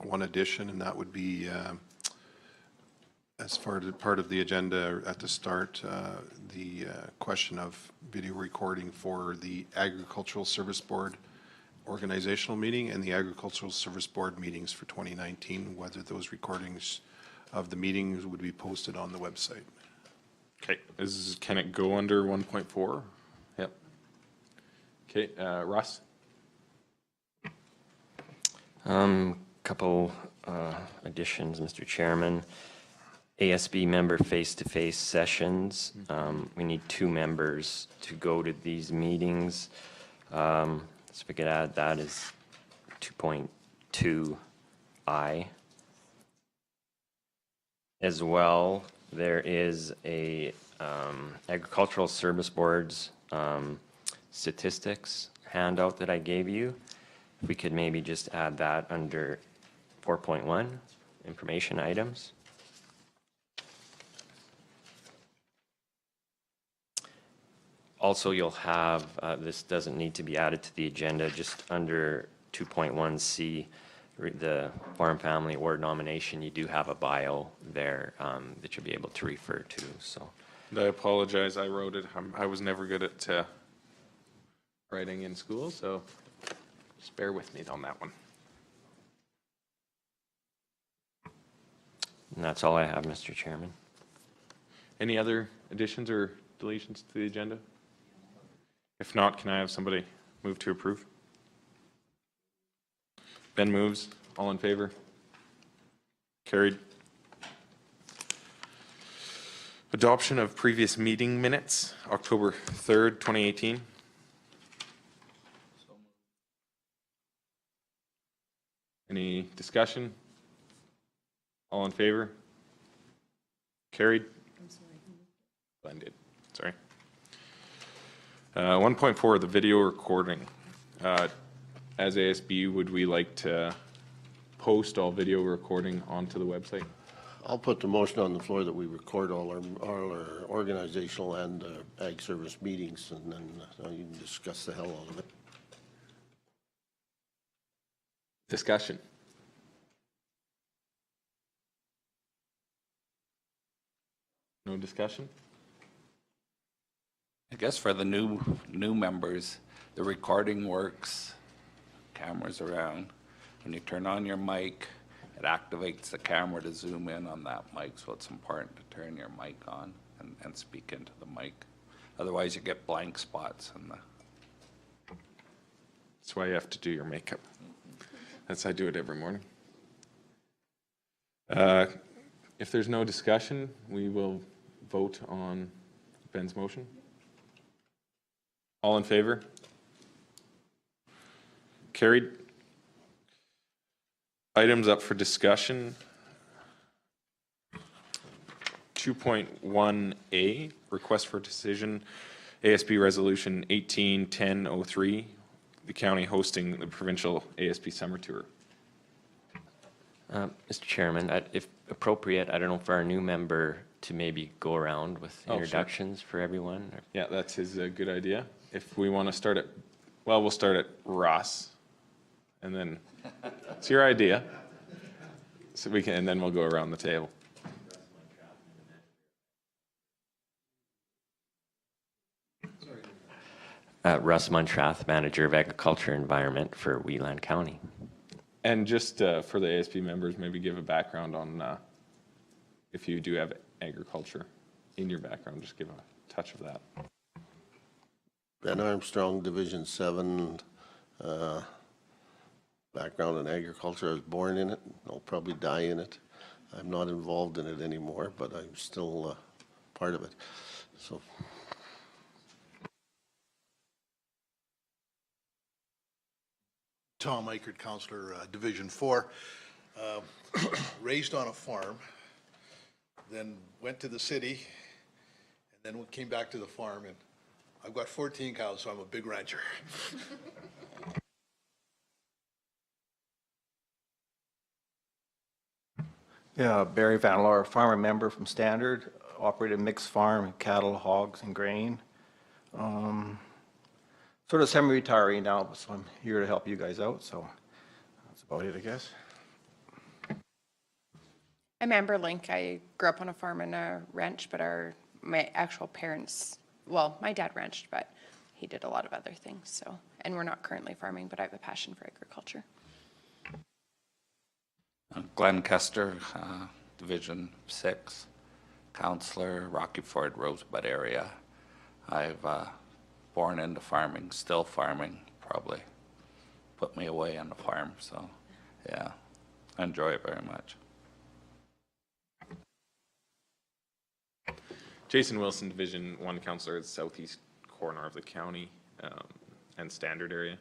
one addition, and that would be as far as part of the agenda at the start, the question of video recording for the Agricultural Service Board organizational meeting and the Agricultural Service Board meetings for 2019, whether those recordings of the meetings would be posted on the website. Okay, can it go under 1.4? Yep. Okay, Russ? Couple additions, Mr. Chairman. ASB member face-to-face sessions. We need 2 members to go to these meetings. So we could add that as 2.2I. As well, there is a Agricultural Service Board's statistics handout that I gave you. We could maybe just add that under 4.1, information items. Also, you'll have, this doesn't need to be added to the agenda, just under 2.1C, the Farm Family Award nomination, you do have a bio there that you'll be able to refer to. So, I apologize, I wrote it. I was never good at writing in school, so just bear with me on that one. and that's all I have, Mr. Chairman. Any other additions or deletions to the agenda? If not, can I have somebody move to approve? Ben moves. All in favor? Carried. Adoption of previous meeting minutes, October 3rd, 2018. Any discussion? All in favor? Carried. I'm sorry. Blended. Sorry. 1.4, the video recording. As ASB, would we like to post all video recording onto the website? I'll put the motion on the floor that we record all our organizational and ag service meetings, and then you can discuss the hell out of it. Discussion. No discussion? I guess for the new members, the recording works, cameras around. When you turn on your mic, it activates the camera to zoom in on that mic, so it's important to turn your mic on and speak into the mic. Otherwise, you get blank spots in the... That's why you have to do your makeup. I do it every morning. If there's no discussion, we will vote on Ben's motion. All in favor? Carried. Items up for discussion. 2.1A, request for decision, ASB Resolution 18-1003, the county hosting the provincial ASB summer tour. Mr. Chairman, if appropriate, I don't know, for our new member to maybe go around with introductions for everyone. Or... Yeah, that's a good idea. If we want to start at, well, we'll start at Ross, and then it's your idea. So we can, and then we'll go around the table. Russ Muntrath, Manager of Agriculture and Environment for Wheeland County. And just for the ASB members, maybe give a background on if you do have agriculture in your background, just give a touch of that. Ben Armstrong, Division 7, background in agriculture. I was born in it. I'll probably die in it. I'm not involved in it anymore, but I'm still part of it. So. Tom Eichert, Councillor, Division 4. Raised on a farm, then went to the city, and then came back to the farm. And I've got 14 cows, so I'm a big rancher. Yeah, Barry Van Laar, farmer member from Standard, operated a mixed farm, cattle, hogs, and grain. Sort of semi-retiree now, so I'm here to help you guys out, so that's about it, I guess. I'm Amber Link. I grew up on a farm and a ranch, but my actual parents, well, my dad ranched, but he did a lot of other things. So, and we're not currently farming, but I have a passion for agriculture. Glenn Kester, Division 6, counselor, Rocky Ford, Rosebud area. I've born into farming, still farming, probably put me away on the farm. So, yeah, I enjoy it very much. Jason Wilson, Division 1 counselor at the southeast corner of the county and Standard area.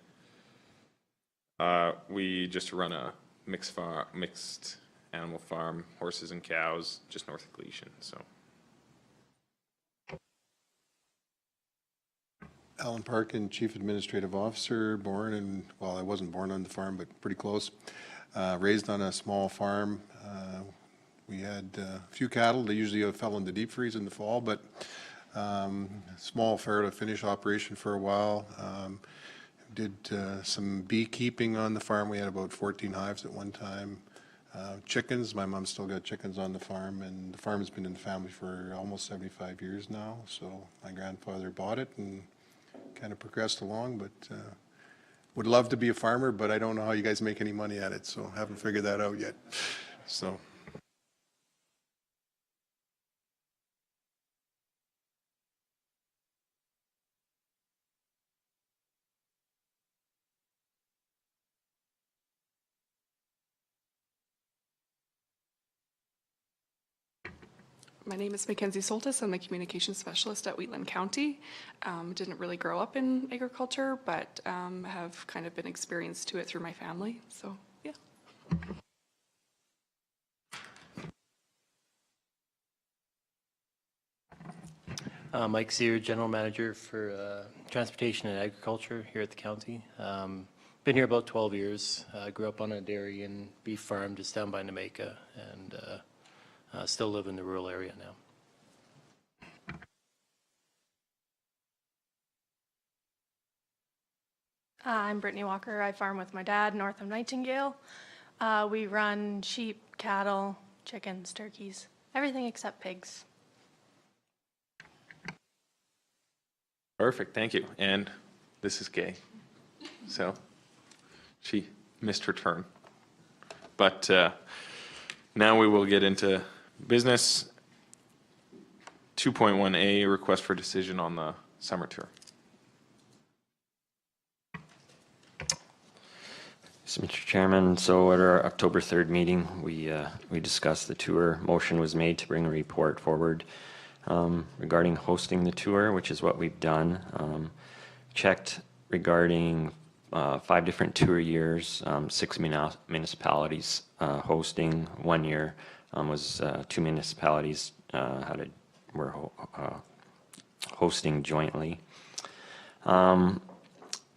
We just run a mixed animal farm, horses and cows, just north of Gleason. So, Alan Parkin, Chief Administrative Officer, born in, well, I wasn't born on the farm, but pretty close. Raised on a small farm. We had a few cattle. They usually fell in the deep freeze in the fall, but small fair to finish operation for a while. Did some beekeeping on the farm. We had about 14 hives at one time. Chickens, my mom still got chickens on the farm, and the farm has been in the family for almost 75 years now. So my grandfather bought it and kind of progressed along, but would love to be a farmer, but I don't know how you guys make any money at it, so haven't figured that out yet. So. My name is Mackenzie Soltis. I'm the communications specialist at Wheatland County. Didn't really grow up in agriculture, but have kind of been experienced to it through my family. So, yeah. Mike Sear, General Manager for Transportation and Agriculture here at the county. Been here about 12 years. Grew up on a dairy and beef farm just down by Nameka, and still live in the rural area now. I'm Brittany Walker. I farm with my dad north of Nightingale. We run sheep, cattle, chickens, turkeys, everything except pigs. perfect, thank you. And this is Gay. So she missed her turn. But now we will get into business. 2.1A, request for decision on the summer tour. So, Mr. Chairman, so at our October 3rd meeting, we discussed the tour. Motion was made to bring a report forward regarding hosting the tour, which is what we've done. Checked regarding 5 different tour years, 6 municipalities hosting. 1 year was 2 municipalities were hosting jointly.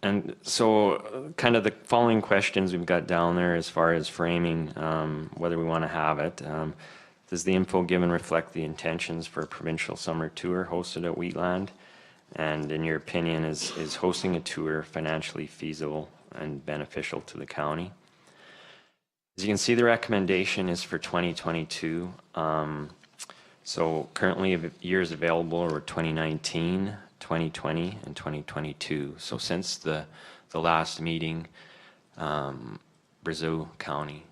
And so kind of the following questions we've got down there as far as framing whether we want to have it. Does the info given reflect the intentions for a provincial summer tour hosted at Wheatland? And in your opinion, is hosting a tour financially feasible and beneficial to the county? As you can see, the recommendation is for 2022. So currently years available are 2019, 2020, and 2022. So since the last meeting, Brazeau County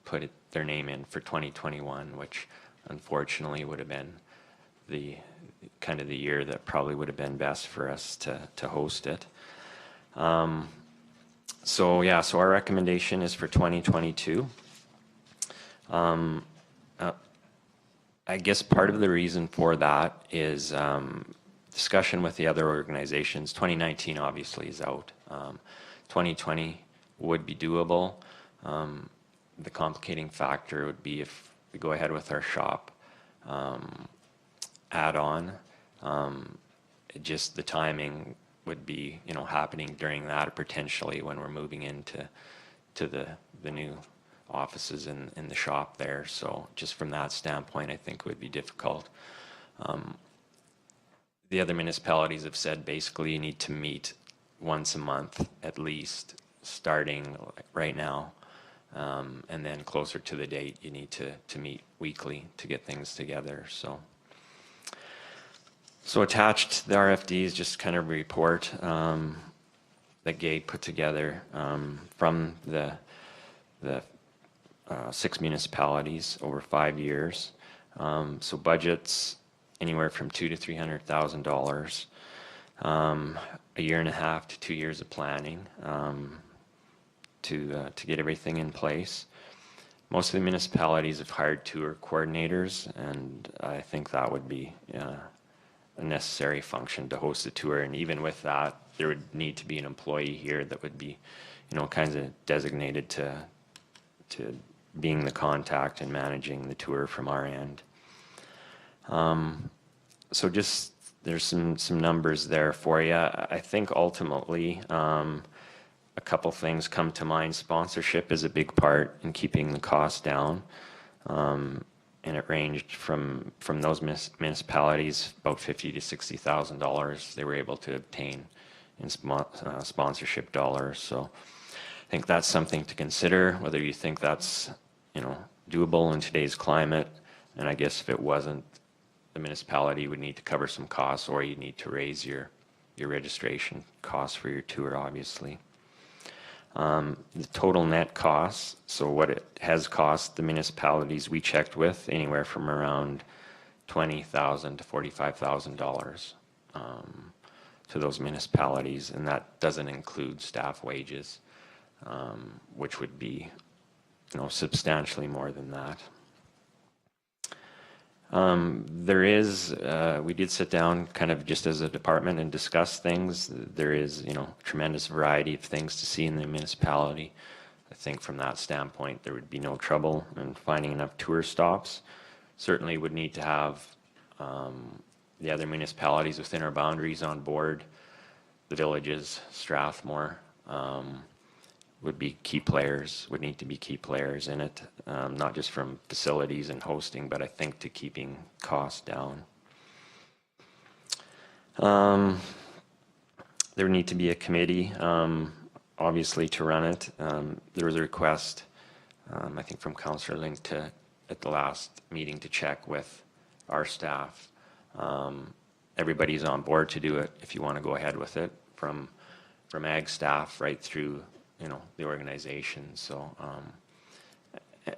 put their name in for 2021, which unfortunately would have been the kind of the year that probably would have been best for us to host it. So yeah, so our recommendation is for 2022. I guess part of the reason for that is discussion with the other organizations. 2019 obviously is out. 2020 would be doable. The complicating factor would be if we go ahead with our shop add-on. Just the timing would be, happening during that, or potentially when we're moving into the new offices in the shop there. So just from that standpoint, I think it would be difficult. The other municipalities have said basically you need to meet once a month at least, starting right now. And then closer to the date, you need to meet weekly to get things together, so. So attached to the RFD is just kind of a report that Gabe put together from the 6 municipalities over 5 years. So budgets anywhere from $200,000 to $300,000. A year and a half to 2 years of planning to get everything in place. Most of the municipalities have hired tour coordinators, and I think that would be a necessary function to host a tour. And even with that, there would need to be an employee here that would be, kind of designated to being the contact and managing the tour from our end. So just, there's some numbers there for you. I think ultimately, a couple things come to mind. Sponsorship is a big part in keeping the cost down. And it ranged from those municipalities, about $50,000 to $60,000 they were able to obtain in sponsorship dollars. So I think that's something to consider, whether you think that's, doable in today's climate. And I guess if it wasn't, the municipality would need to cover some costs, or you need to raise your registration costs for your tour, obviously. The total net costs, so what it has cost the municipalities we checked with, anywhere from around $20,000 to $45,000 to those municipalities, and that doesn't include staff wages, which would be, substantially more than that. We did sit down kind of just as a department and discuss things. There is, tremendous variety of things to see in the municipality. I think from that standpoint, there would be no trouble in finding enough tour stops. Certainly would need to have the other municipalities within our boundaries on board. The villages, Strathmore, would be key players, would need to be key players in it, not just from facilities and hosting, but I think to keeping costs down. There would need to be a committee, obviously, to run it. There was a request, I think from Councillor Link at the last meeting to check with our staff. Everybody's on board to do it if you want to go ahead with it, from ag staff right through the organization. So,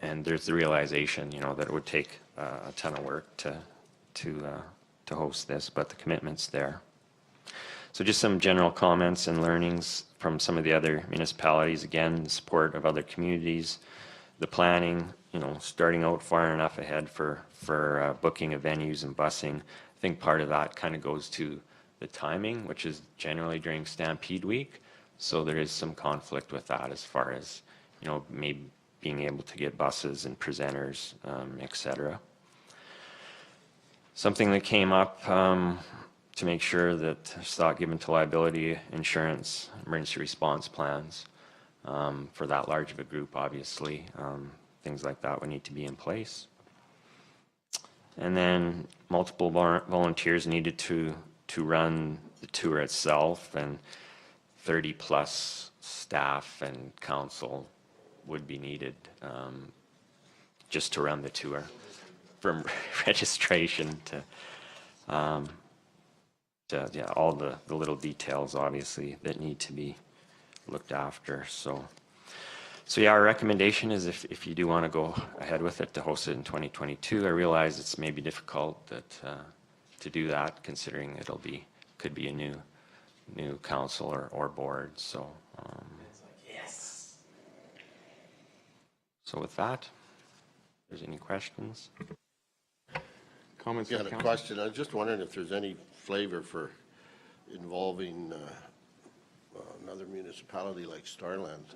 and there's the realization, that it would take a ton of work to host this, but the commitment's there. So just some general comments and learnings from some of the other municipalities. Again, the support of other communities, the planning, starting out far enough ahead for booking of venues and busing. I think part of that kind of goes to the timing, which is generally during Stampede Week. So there is some conflict with that as far as, maybe being able to get buses and presenters, et cetera. Something that came up to make sure that there's thought given to liability insurance, emergency response plans for that large of a group, obviously. Things like that would need to be in place. And then multiple volunteers needed to run the tour itself, and 30 plus staff and council would be needed just to run the tour, from registration to all the little details, obviously, that need to be looked after. So yeah, our recommendation is if you do want to go ahead with it, to host it in 2022. I realize it's maybe difficult to do that, considering could be a new council or board. So yes. So with that, if there's any questions? Comments? Yeah, a question. I was just wondering if there's any flavor for involving another municipality like Starland.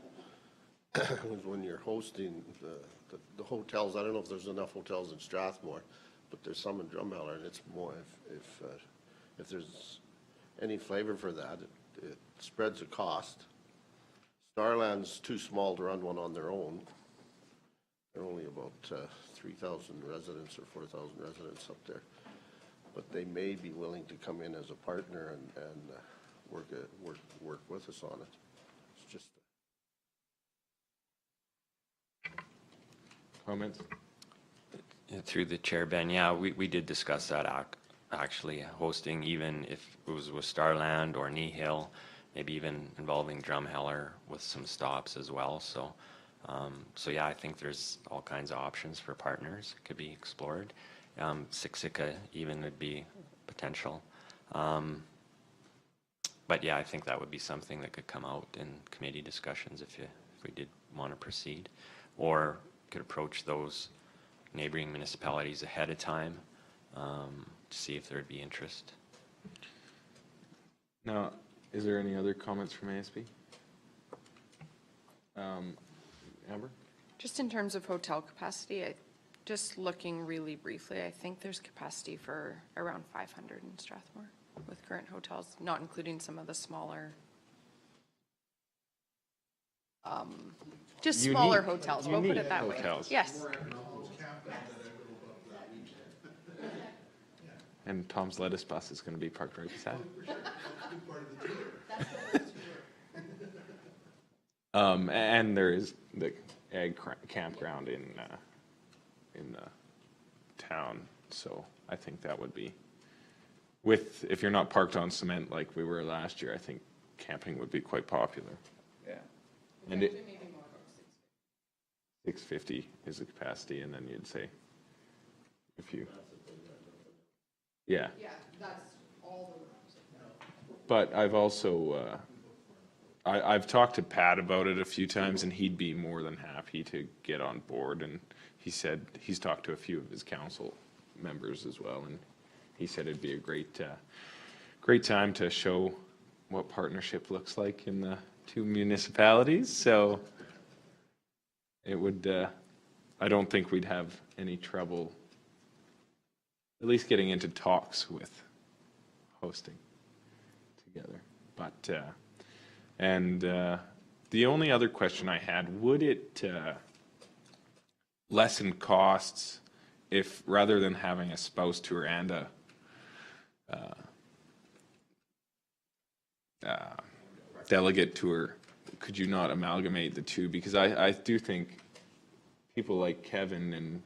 When you're hosting the hotels, I don't know if there's enough hotels in Strathmore, but there's some in Drumheller, and it's more, if there's any flavor for that, it spreads the cost. Starland's too small to run one on their own. They're only about 3,000 residents or 4,000 residents up there, but they may be willing to come in as a partner and work with us on it. It's just comments? Through the chair, Ben, yeah, we did discuss that actually hosting, even if it was with Starland or Knee Hill, maybe even involving Drumheller with some stops as well. So, so yeah, I think there's all kinds of options for partners could be explored. Siksika even would be potential. But yeah, I think that would be something that could come out in committee discussions if we did want to proceed, or could approach those neighboring municipalities ahead of time to see if there'd be interest. Now, is there any other comments from ASB? Amber? Just in terms of hotel capacity, just looking really briefly, I think there's capacity for around 500 in Strathmore with current hotels, not including some of the smaller, just smaller hotels, we'll put it that way. hotels. Yes. And Tom's lettuce bus is going to be parked right beside it. And there is the ag campground in the town, so I think that would be, if you're not parked on cement like we were last year, I think camping would be quite popular. Yeah. And 650 is the capacity, and then you'd say, if you. Yeah. Yeah, that's all the rooms. But I've also, I've talked to Pat about it a few times, and he'd be more than happy to get on board. And he said he's talked to a few of his council members as well, and he said it'd be a great time to show what partnership looks like in the two municipalities. So it would, I don't think we'd have any trouble at least getting into talks with hosting together. But, and the only other question I had, would it lessen costs if, rather than having a spouse tour and a delegate tour, could you not amalgamate the two? Because I do think people like Kevin and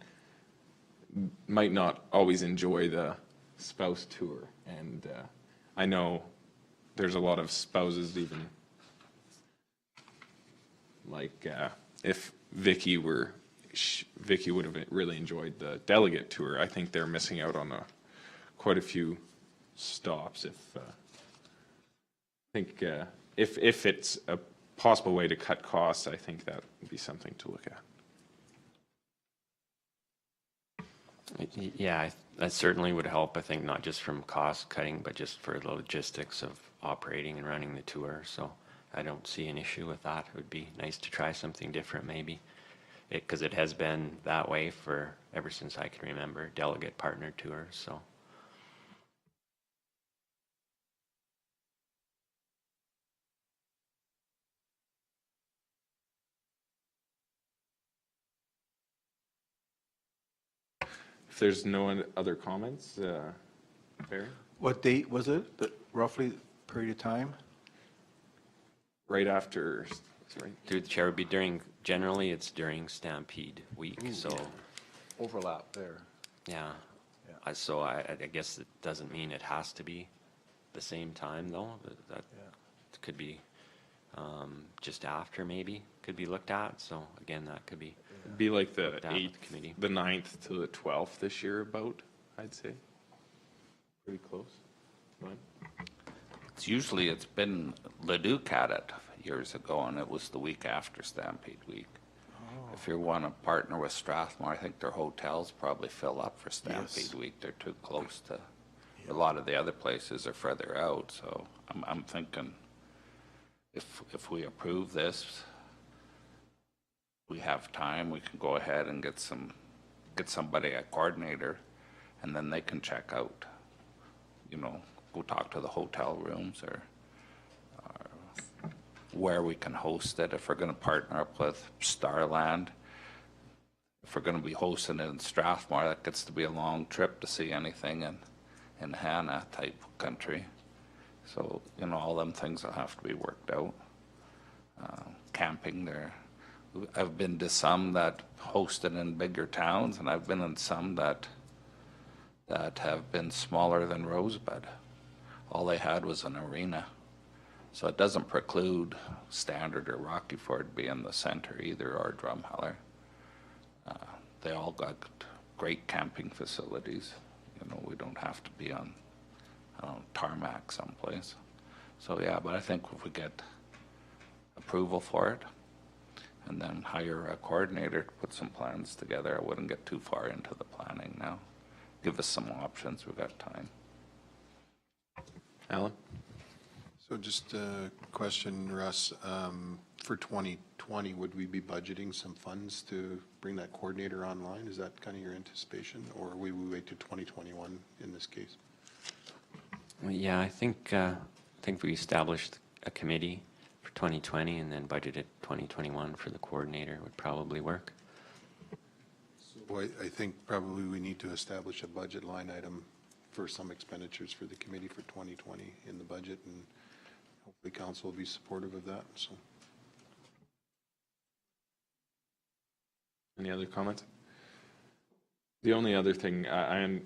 might not always enjoy the spouse tour, and I know there's a lot of spouses, even like if Vicky would have really enjoyed the delegate tour. I think they're missing out on quite a few stops. If it's a possible way to cut costs, I think that would be something to look at. Yeah, that certainly would help, I think, not just from cost cutting, but just for the logistics of operating and running the tour. So I don't see an issue with that. It would be nice to try something different maybe, because it has been that way for ever since I can remember, delegate partner tours. So. If there's no other comments, Barry? What date was it, roughly period of time? Right after, sorry. Through the chair would be generally it's during Stampede week, so. Overlap there. Yeah. So I guess it doesn't mean it has to be the same time though. That could be just after maybe, could be looked at. So again, that could be. It'd be like the looked at with 8th, committee. the 9th to the 12th this year about, I'd say. Pretty close. Right. It's been Leduc had it years ago, and it was the week after Stampede Week. If you want to partner with Strathmore, I think their hotels probably fill up for Stampede Week. They're too close to, a lot of the other places are further out. So I'm thinking if we approve this, we have time, we can go ahead and get somebody, a coordinator, and then they can check out, go talk to the hotel rooms or where we can host it. If we're going to partner up with Starland, if we're going to be hosting it in Strathmore, that gets to be a long trip to see anything in Hannah type country. So, all them things will have to be worked out. Camping there, I've been to some that hosted in bigger towns, and I've been in some that have been smaller than Rosebud. All they had was an arena. So it doesn't preclude Standard or Rocky Ford being the center either, or Drumheller. They all got great camping facilities. You know, we don't have to be on, I don't know, tarmac someplace. So yeah, but I think if we get approval for it and then hire a coordinator to put some plans together, I wouldn't get too far into the planning now. Give us some options, we've got time. Alan? So just a question, Russ, for 2020, would we be budgeting some funds to bring that coordinator online? Is that kind of your anticipation, or will we wait to 2021 in this case? Well, yeah, I think we established a committee for 2020 and then budgeted 2021 for the coordinator would probably work. Well, I think probably we need to establish a budget line item for some expenditures for the committee for 2020 in the budget, and hopefully council will be supportive of that. So, Any other comments? The only other thing, I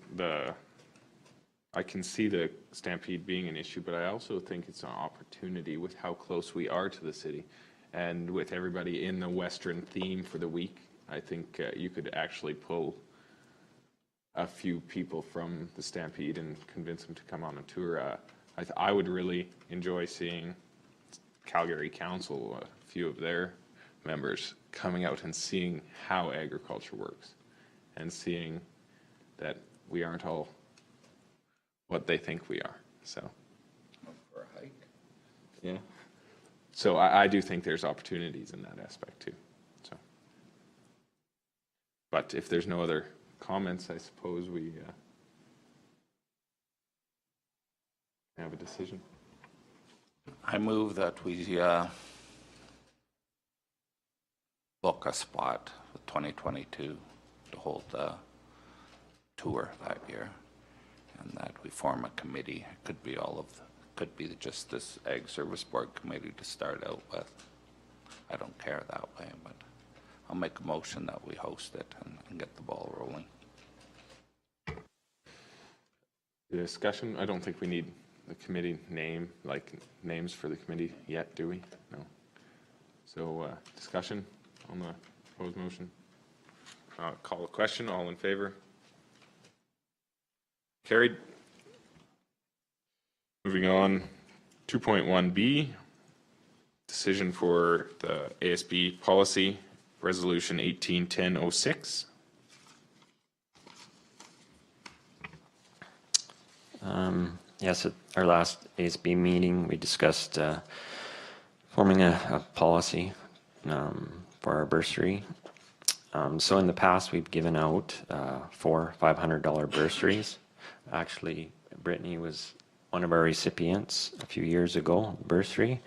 can see the stampede being an issue, but I also think it's an opportunity with how close we are to the city and with everybody in the Western theme for the week. I think you could actually pull a few people from the stampede and convince them to come on a tour. I would really enjoy seeing Calgary Council, a few of their members coming out and seeing how agriculture works and seeing that we aren't all what they think we are. So For a hike. yeah, so I do think there's opportunities in that aspect too. So, but if there's no other comments, I suppose we have a decision. I move that we book a spot for 2022 to hold the tour that year, and that we form a committee. It could be could be just this Ag Service Board committee to start out with. I don't care that way, but I'll make a motion that we host it and get the ball rolling. The discussion, I don't think we need the committee name, like names for the committee yet, do we? No. So discussion on the proposed motion. Call a question, all in favor? Carried. Moving on, 2.1B, decision for the ASB policy, resolution 181006. Yes, at our last ASB meeting, we discussed forming a policy for our bursary. So in the past, we've given out 4 $500 bursaries. Actually, Brittany was one of our recipients a few years ago, bursary.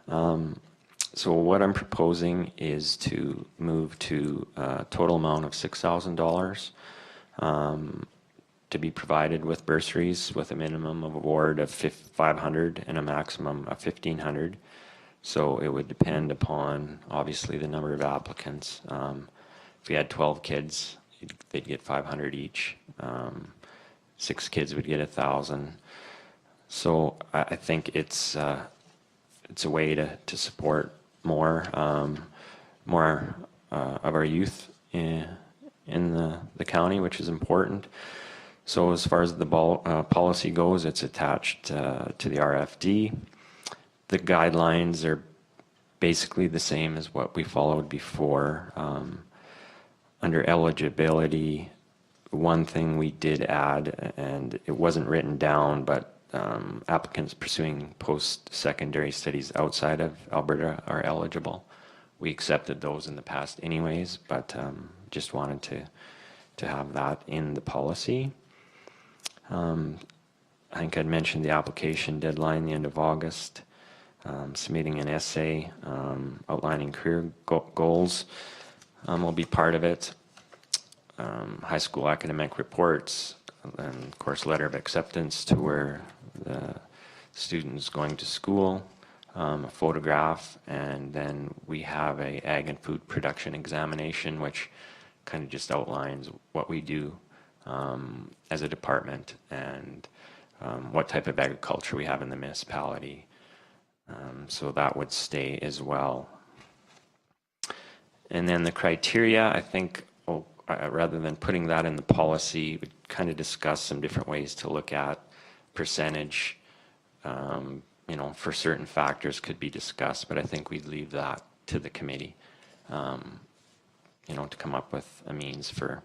So what I'm proposing is to move to a total amount of $6,000 to be provided with bursaries with a minimum of award of $500 and a maximum of $1,500. So it would depend upon, obviously, the number of applicants. If we had 12 kids, they'd get $500 each. 6 kids would get $1,000. So I think it's a way to support more of our youth in the county, which is important. So as far as the policy goes, it's attached to the RFD. The guidelines are basically the same as what we followed before. Under eligibility, one thing we did add, and it wasn't written down, but applicants pursuing post-secondary studies outside of Alberta are eligible. We accepted those in the past anyways, but just wanted to have that in the policy. I think I'd mentioned the application deadline, the end of August, submitting an essay outlining career goals will be part of it. High school academic reports, and of course letter of acceptance to where the student is going to school, a photograph, and then we have a ag and food production examination, which kind of just outlines what we do as a department and what type of agriculture we have in the municipality. So that would stay as well. And then the criteria, I think, rather than putting that in the policy, we kind of discuss some different ways to look at percentage. You know, for certain factors could be discussed, but I think we'd leave that to the committee, you know, to come up with a means for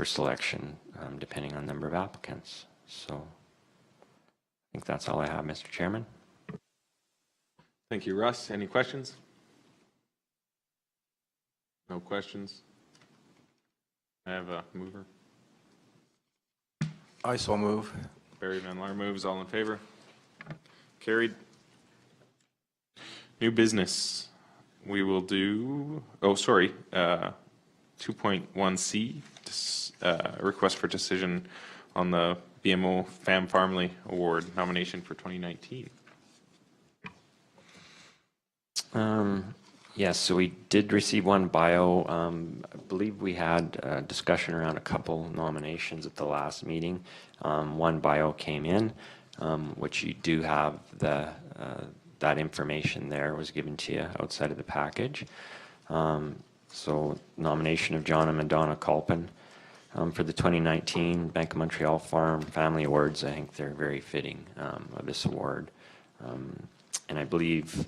selection, depending on the number of applicants. So I think that's all I have, Mr. Chairman. Thank you, Russ. Any questions? No questions? I have a mover. I so move. Barry Van Laar moves. All in favor? Carried. New business. We will do, 2.1C, request for decision on the BMO Fam Farmley Award nomination for 2019. Yes, so we did receive one bio. I believe we had a discussion around a couple nominations at the last meeting. One bio came in, which you do have that information there was given to you outside of the package. So nomination of John and Madonna Culpin for the 2019 Bank of Montreal Farm Family Awards. I think they're very fitting of this award. And I believe,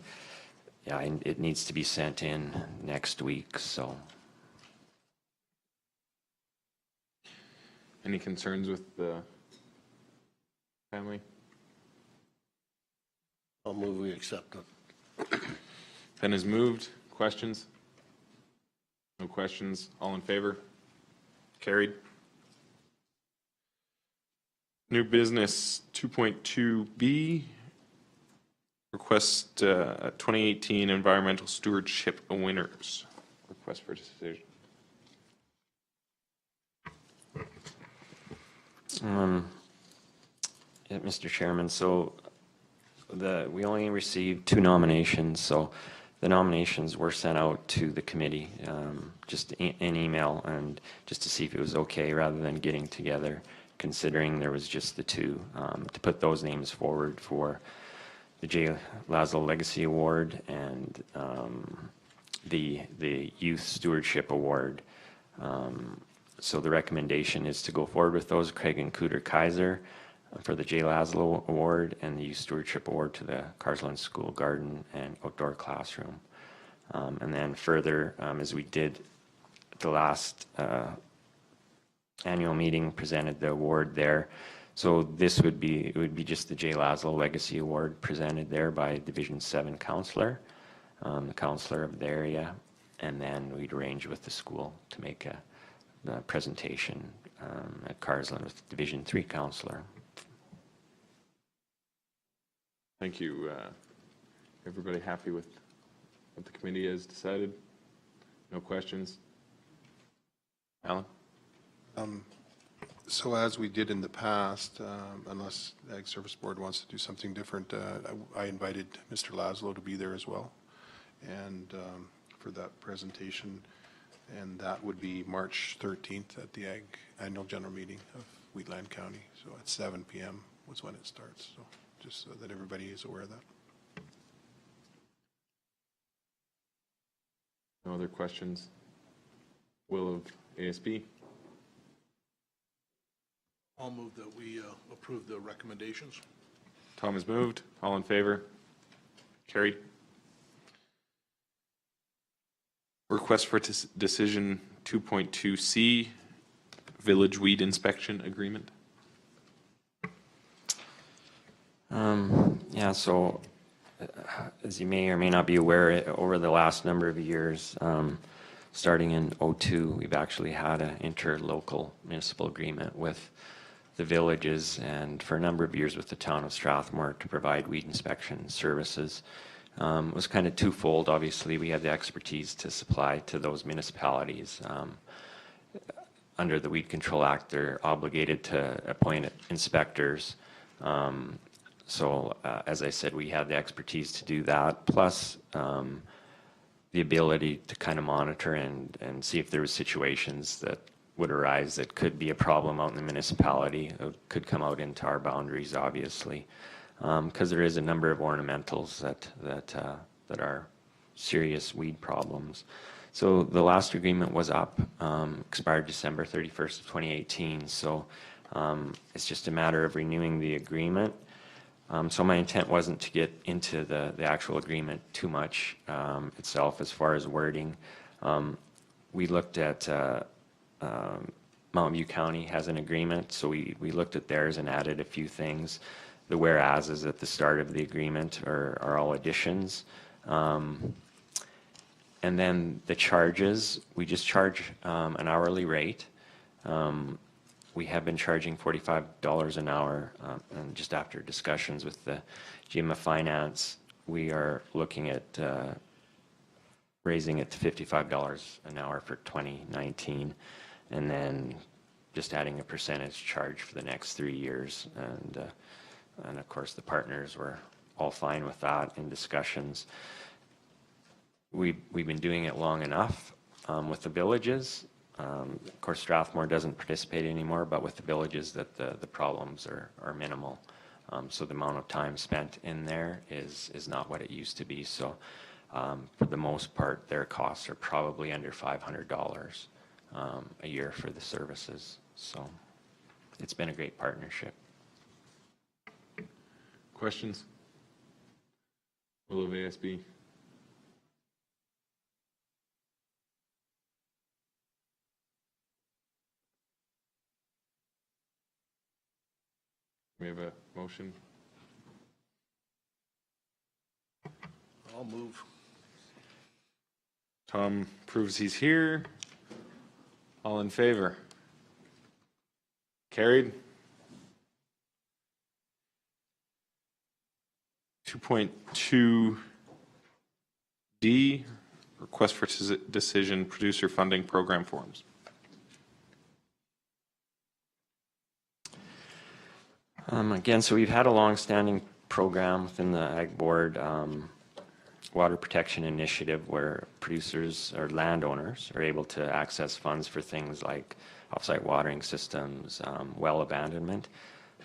yeah, it needs to be sent in next week, so. Any concerns with the family? I'll move we accept it. Ben has moved. Questions? No questions. All in favor? Carried. New business 2.2B. Request 2018 Environmental Stewardship Winners. Request for decision. Yeah, Mr. Chairman, so we only received 2 nominations, so the nominations were sent out to the committee, just in email, and just to see if it was okay rather than getting together, considering there was just the 2, to put those names forward for the J. Laszlo Legacy Award and the Youth Stewardship Award. So the recommendation is to go forward with those, Craig and Cooter Kaiser for the J. Laszlo Award and the Youth Stewardship Award to the Carsland School Garden and Outdoor Classroom. And then further, as we did the last annual meeting, presented the award there. So this would be, it would be just the J. Laszlo Legacy Award presented there by Division 7 counselor, the counselor of the area, and then we'd arrange with the school to make a presentation at Carsland with Division 3 counselor. Thank you. Everybody happy with what the committee has decided? No questions? Alan? So as we did in the past, unless the Ag Service Board wants to do something different, I invited Mr. Laszlo to be there as well, and for that presentation, and that would be March 13th at the Ag Annual General Meeting of Wheatland County. So at 7 p.m. was when it starts. So just so that everybody is aware of that. No other questions? Will of ASB? I'll move that we approve the recommendations. Tom has moved. All in favor? Carried. Request for decision 2.2C, Village Weed Inspection Agreement. Yeah, so as you may or may not be aware, over the last number of years, starting in '02, we've actually had an interlocal municipal agreement with the villages and for a number of years with the town of Strathmore to provide weed inspection services. It was kind of twofold. Obviously, we had the expertise to supply to those municipalities. Under the Weed Control Act, they're obligated to appoint inspectors. So as I said, we had the expertise to do that, plus the ability to kind of monitor and see if there were situations that would arise that could be a problem out in the municipality. It could come out into our boundaries, obviously, because there is a number of ornamentals that are serious weed problems. So the last agreement was up, expired December 31st of 2018. So it's just a matter of renewing the agreement. So my intent wasn't to get into the actual agreement too much itself as far as wording. We looked at Mountain View County has an agreement, so we looked at theirs and added a few things. The whereases at the start of the agreement are all additions. And then the charges, we just charge an hourly rate. We have been charging $45 an hour, and just after discussions with the GM of Finance, we are looking at raising it to $55 an hour for 2019, and then just adding a percentage charge for the next 3 years. And of course, the partners were all fine with that in discussions. We've been doing it long enough with the villages. Of course, Strathmore doesn't participate anymore, but with the villages, that the problems are minimal. So the amount of time spent in there is not what it used to be. So for the most part, their costs are probably under $500 a year for the services. So it's been a great partnership. Questions? Will of ASB? We have a motion. I'll move. Tom proves he's here. All in favor? Carried. 2.2D, request for decision, producer funding program forms. Again, so we've had a long-standing program within the Ag Board, Water Protection Initiative, where producers or landowners are able to access funds for things like offsite watering systems, well abandonment.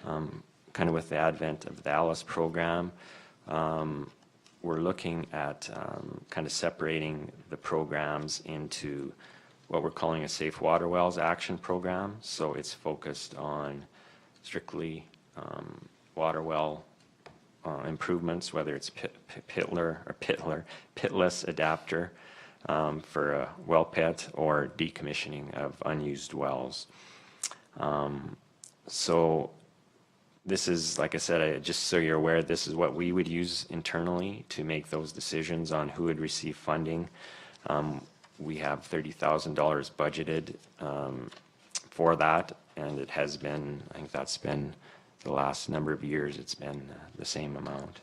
Kind of with the advent of the ALICE program, we're looking at kind of separating the programs into what we're calling a Safe Water Wells Action Program. So it's focused on strictly water well improvements, whether it's pitless adapter for a well pit or decommissioning of unused wells. So this is, like I said, just so you're aware, this is what we would use internally to make those decisions on who would receive funding. We have $30,000 budgeted for that, and it has been, I think that's been the last number of years, it's been the same amount.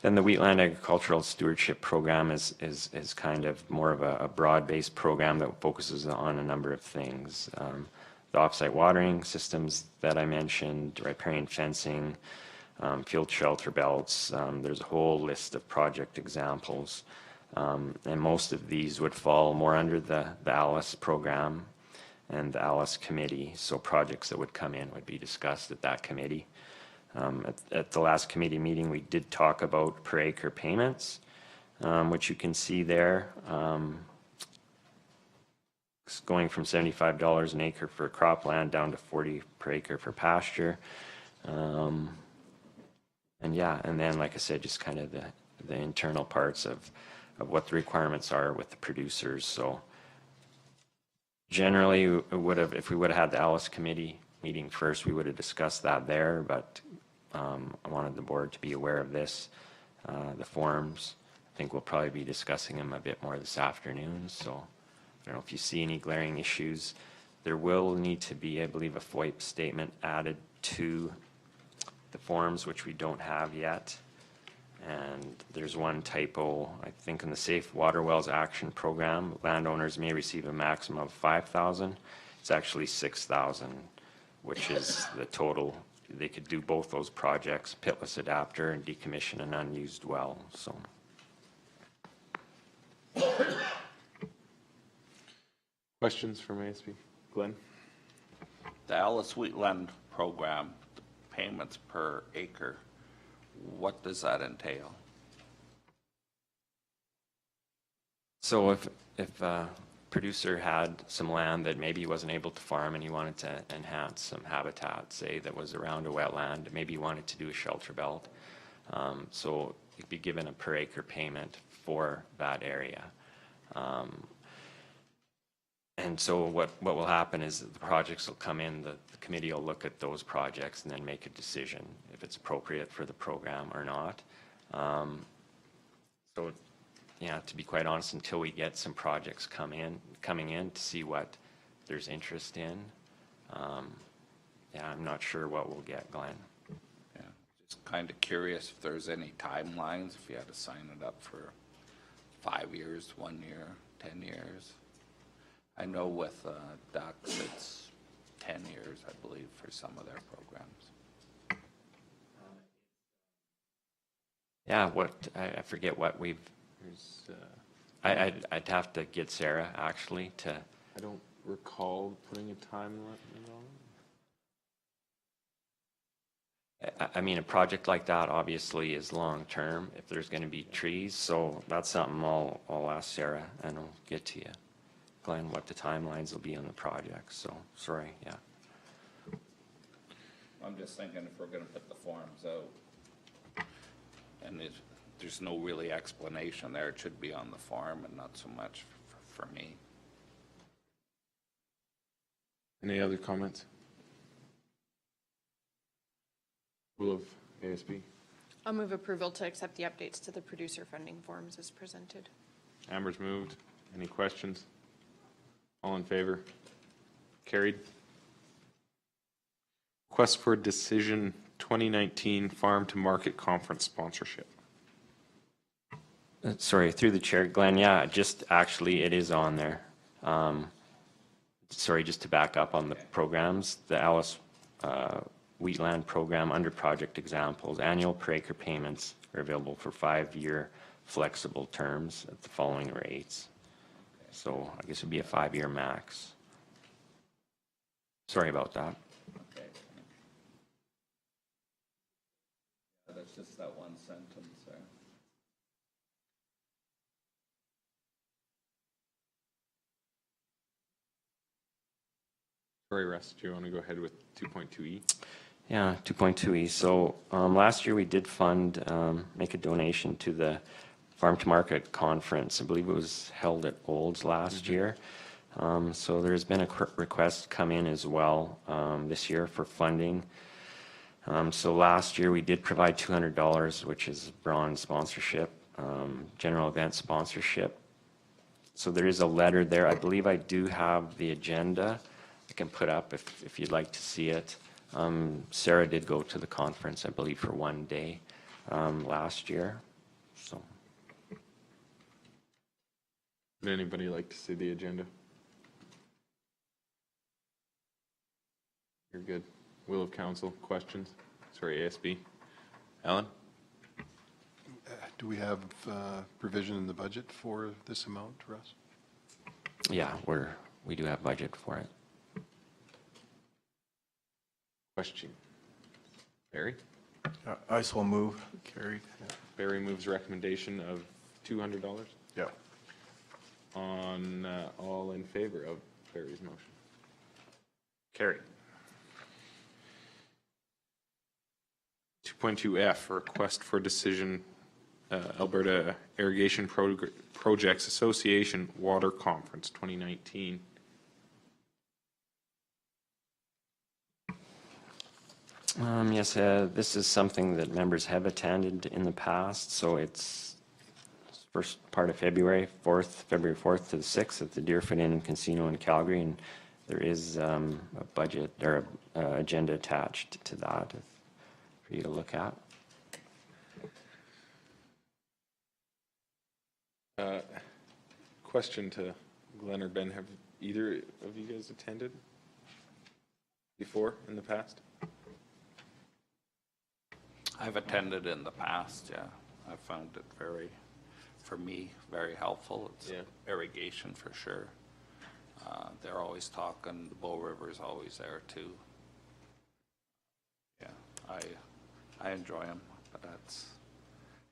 Then the Wheatland Agricultural Stewardship Program is kind of more of a broad-based program that focuses on a number of things. The offsite watering systems that I mentioned, riparian fencing, field shelter belts. There's a whole list of project examples. And most of these would fall more under the ALICE program and the ALICE committee. So projects that would come in would be discussed at that committee. At the last committee meeting, we did talk about per acre payments, which you can see there. It's going from $75 an acre for cropland down to $40 per acre for pasture. And yeah, and then like I said, just kind of the internal parts of what the requirements are with the producers. So generally, if we would have had the ALICE committee meeting first, we would have discussed that there, but I wanted the board to be aware of this, the forms. I think we'll probably be discussing them a bit more this afternoon, so I don't know if you see any glaring issues. There will need to be, I believe, a FOIP statement added to the forms, which we don't have yet. And there's one typo, I think in the Safe Water Wells Action Program, landowners may receive a maximum of $5,000. It's actually $6,000, which is the total they could do both those projects, pitless adapter and decommission an unused well, so. Questions from ASB? Glenn? The Alice Wheatland program, the payments per acre, what does that entail? So if a producer had some land that maybe he wasn't able to farm and he wanted to enhance some habitat, say that was around a wetland, maybe he wanted to do a shelter belt, so he'd be given a per acre payment for that area. And so what will happen is that the projects will come in, the committee will look at those projects and then make a decision if it's appropriate for the program or not. So yeah, to be quite honest, until we get some projects coming in to see what there's interest in, yeah, I'm not sure what we'll get, Glenn. Yeah, just kind of curious if there's any timelines, if you had to sign it up for 5 years, 1 year, 10 years. I know with Ducks, it's 10 years, I believe, for some of their programs. Yeah, I forget what we've, I'd have to get Sarah actually to. I don't recall putting a time limit on it. I mean, a project like that obviously is long-term if there's going to be trees, so that's something I'll ask Sarah and I'll get to you, Glenn, what the timelines will be on the project, so, sorry, yeah. I'm just thinking if we're going to put the forms out, and there's no really explanation there, it should be on the form and not so much for me. Any other comments? Rule of ASB. I'll move approval to accept the updates to the producer funding forms as presented. Amber's moved. Any questions? All in favor? Carried. Request for decision 2019 Farm to Market Conference sponsorship. Sorry, through the chair, Glenn, yeah, just actually it is on there. Sorry, just to back up on the programs, the Alice Wheatland program under project examples, annual per acre payments are available for 5-year flexible terms at the following rates. So I guess it'd be a 5-year max. Sorry about that. Okay. That's just that one sentence there. Sorry, Russ, do you want to go ahead with 2.2E? Yeah, 2.2E. So last year we did fund, make a donation to the Farm to Market Conference. I believe it was held at Olds last year. So there's been a request come in as well this year for funding. So last year we did provide $200, which is bronze sponsorship, general event sponsorship. So there is a letter there. I believe I do have the agenda I can put up if you'd like to see it. Sarah did go to the conference, I believe, for 1 day last year. So. Would anybody like to see the agenda? You're good. Will of council, questions? Sorry, ASB. Alan? Do we have provision in the budget for this amount, Russ? Yeah, we do have budget for it. Question. Barry? I so move. Carried. Barry moves recommendation of $200. Yeah. On all in favor of Barry's motion? Carried. 2.2F, request for decision, Alberta Irrigation Projects Association Water Conference 2019. Yes, this is something that members have attended in the past, so it's first part of February 4th to the 6th at the Deerfoot Inn and Casino in Calgary, and there is a budget or agenda attached to that for you to look at. Question to Glenn or Ben, have either of you guys attended before in the past? I've attended in the past, yeah. I found it for me, very helpful. It's Yeah. irrigation for sure. They're always talking, the Bow River's always there too. Yeah, I enjoy them, but that's,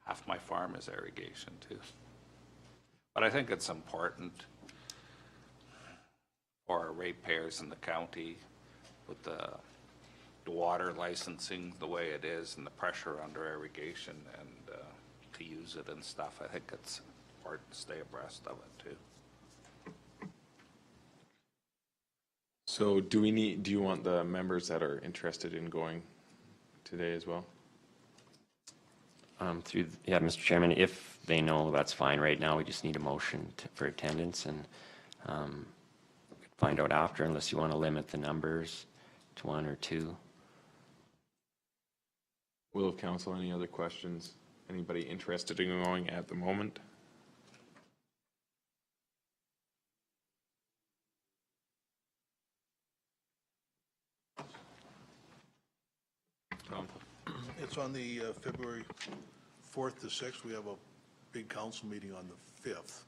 half my farm is irrigation too. But I think it's important for our ratepayers in the county with the water licensing the way it is and the pressure under irrigation and to use it and stuff. I think it's important to stay abreast of it too. So do you want the members that are interested in going today as well? Yeah, Mr. Chairman, if they know, that's fine. Right now, we just need a motion for attendance, and find out after, unless you want to limit the numbers to 1 or 2. Will of council, any other questions? Anybody interested in going at the moment? Tom? It's on the February 4th to 6th. We have a big council meeting on the 5th.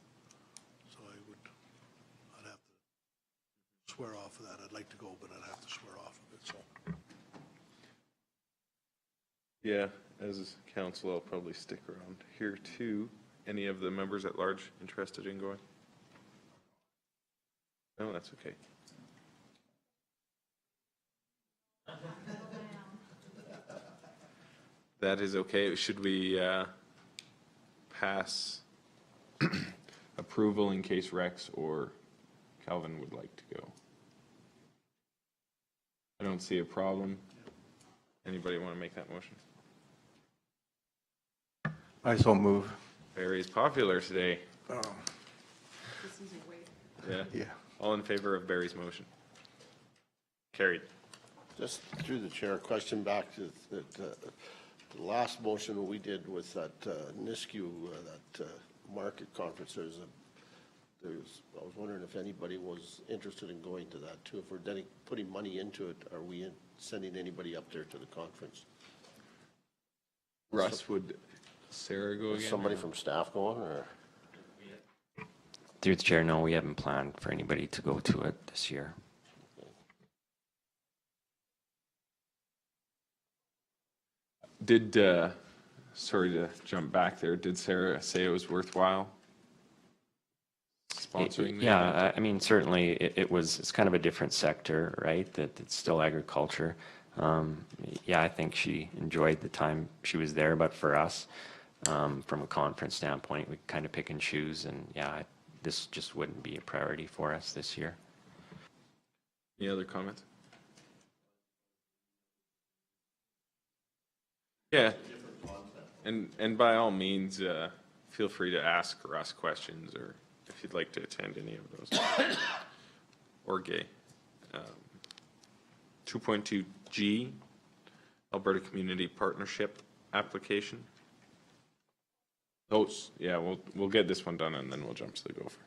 So I'd have to swear off of that. I'd like to go, but I'd have to swear off of it, so. Yeah, as council, I'll probably stick around here too. Any of the members at large interested in going? No, that's okay. That is okay. Should we pass approval in case Rex or Calvin would like to go? I don't see a problem. Anybody want to make that motion? I so move. Barry's popular today. Yeah. Yeah. All in favor of Barry's motion? Carried. Just through the chair, question back to the last motion we did with that NISCU, that market conference. I was wondering if anybody was interested in going to that too. If we're putting money into it, are we sending anybody up there to the conference? Russ, would Sarah go Is again? somebody from staff going, or? Through the chair, no, we haven't planned for anybody to go to it this year. Did, sorry to jump back there, did Sarah say it was worthwhile sponsoring the Yeah, event? I mean, certainly it's kind of a different sector, right? That it's still agriculture. Yeah, I think she enjoyed the time she was there, but for us, from a conference standpoint, we kind of pick and choose, and yeah, this just wouldn't be a priority for us this year. Any other comments? Yeah, and by all means, feel free to ask Russ questions, or if you'd like to attend any of those. Or gay. 2.2G, Alberta Community Partnership application. Oh, yeah, we'll get this one done and then we'll jump to the gopher.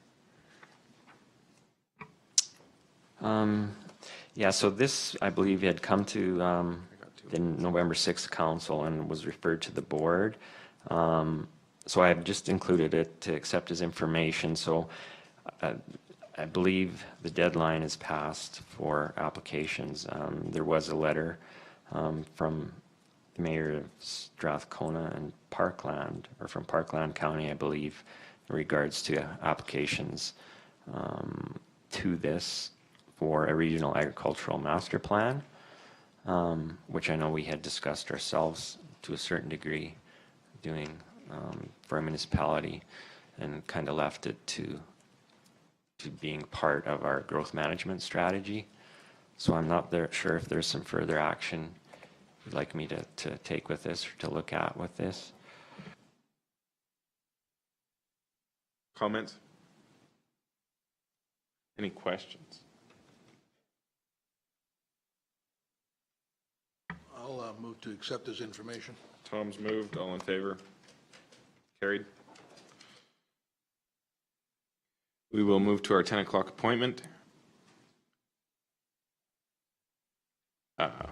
Yeah, so this, I believe, had come to the November 6th council and was referred to the board. So I've just included it to accept as information. So I believe the deadline is passed for applications. There was a letter from the mayor of Strathcona and Parkland, or from Parkland County, I believe, in regards to applications to this for a regional agricultural master plan, which I know we had discussed ourselves to a certain degree doing for a municipality, and kind of left it to being part of our growth management strategy. So I'm not sure if there's some further action you'd like me to take with this, or to look at with this. Comments? Any questions? I'll move to accept this information. Tom's moved, all in favor? Carried. We will move to our 10 o'clock appointment.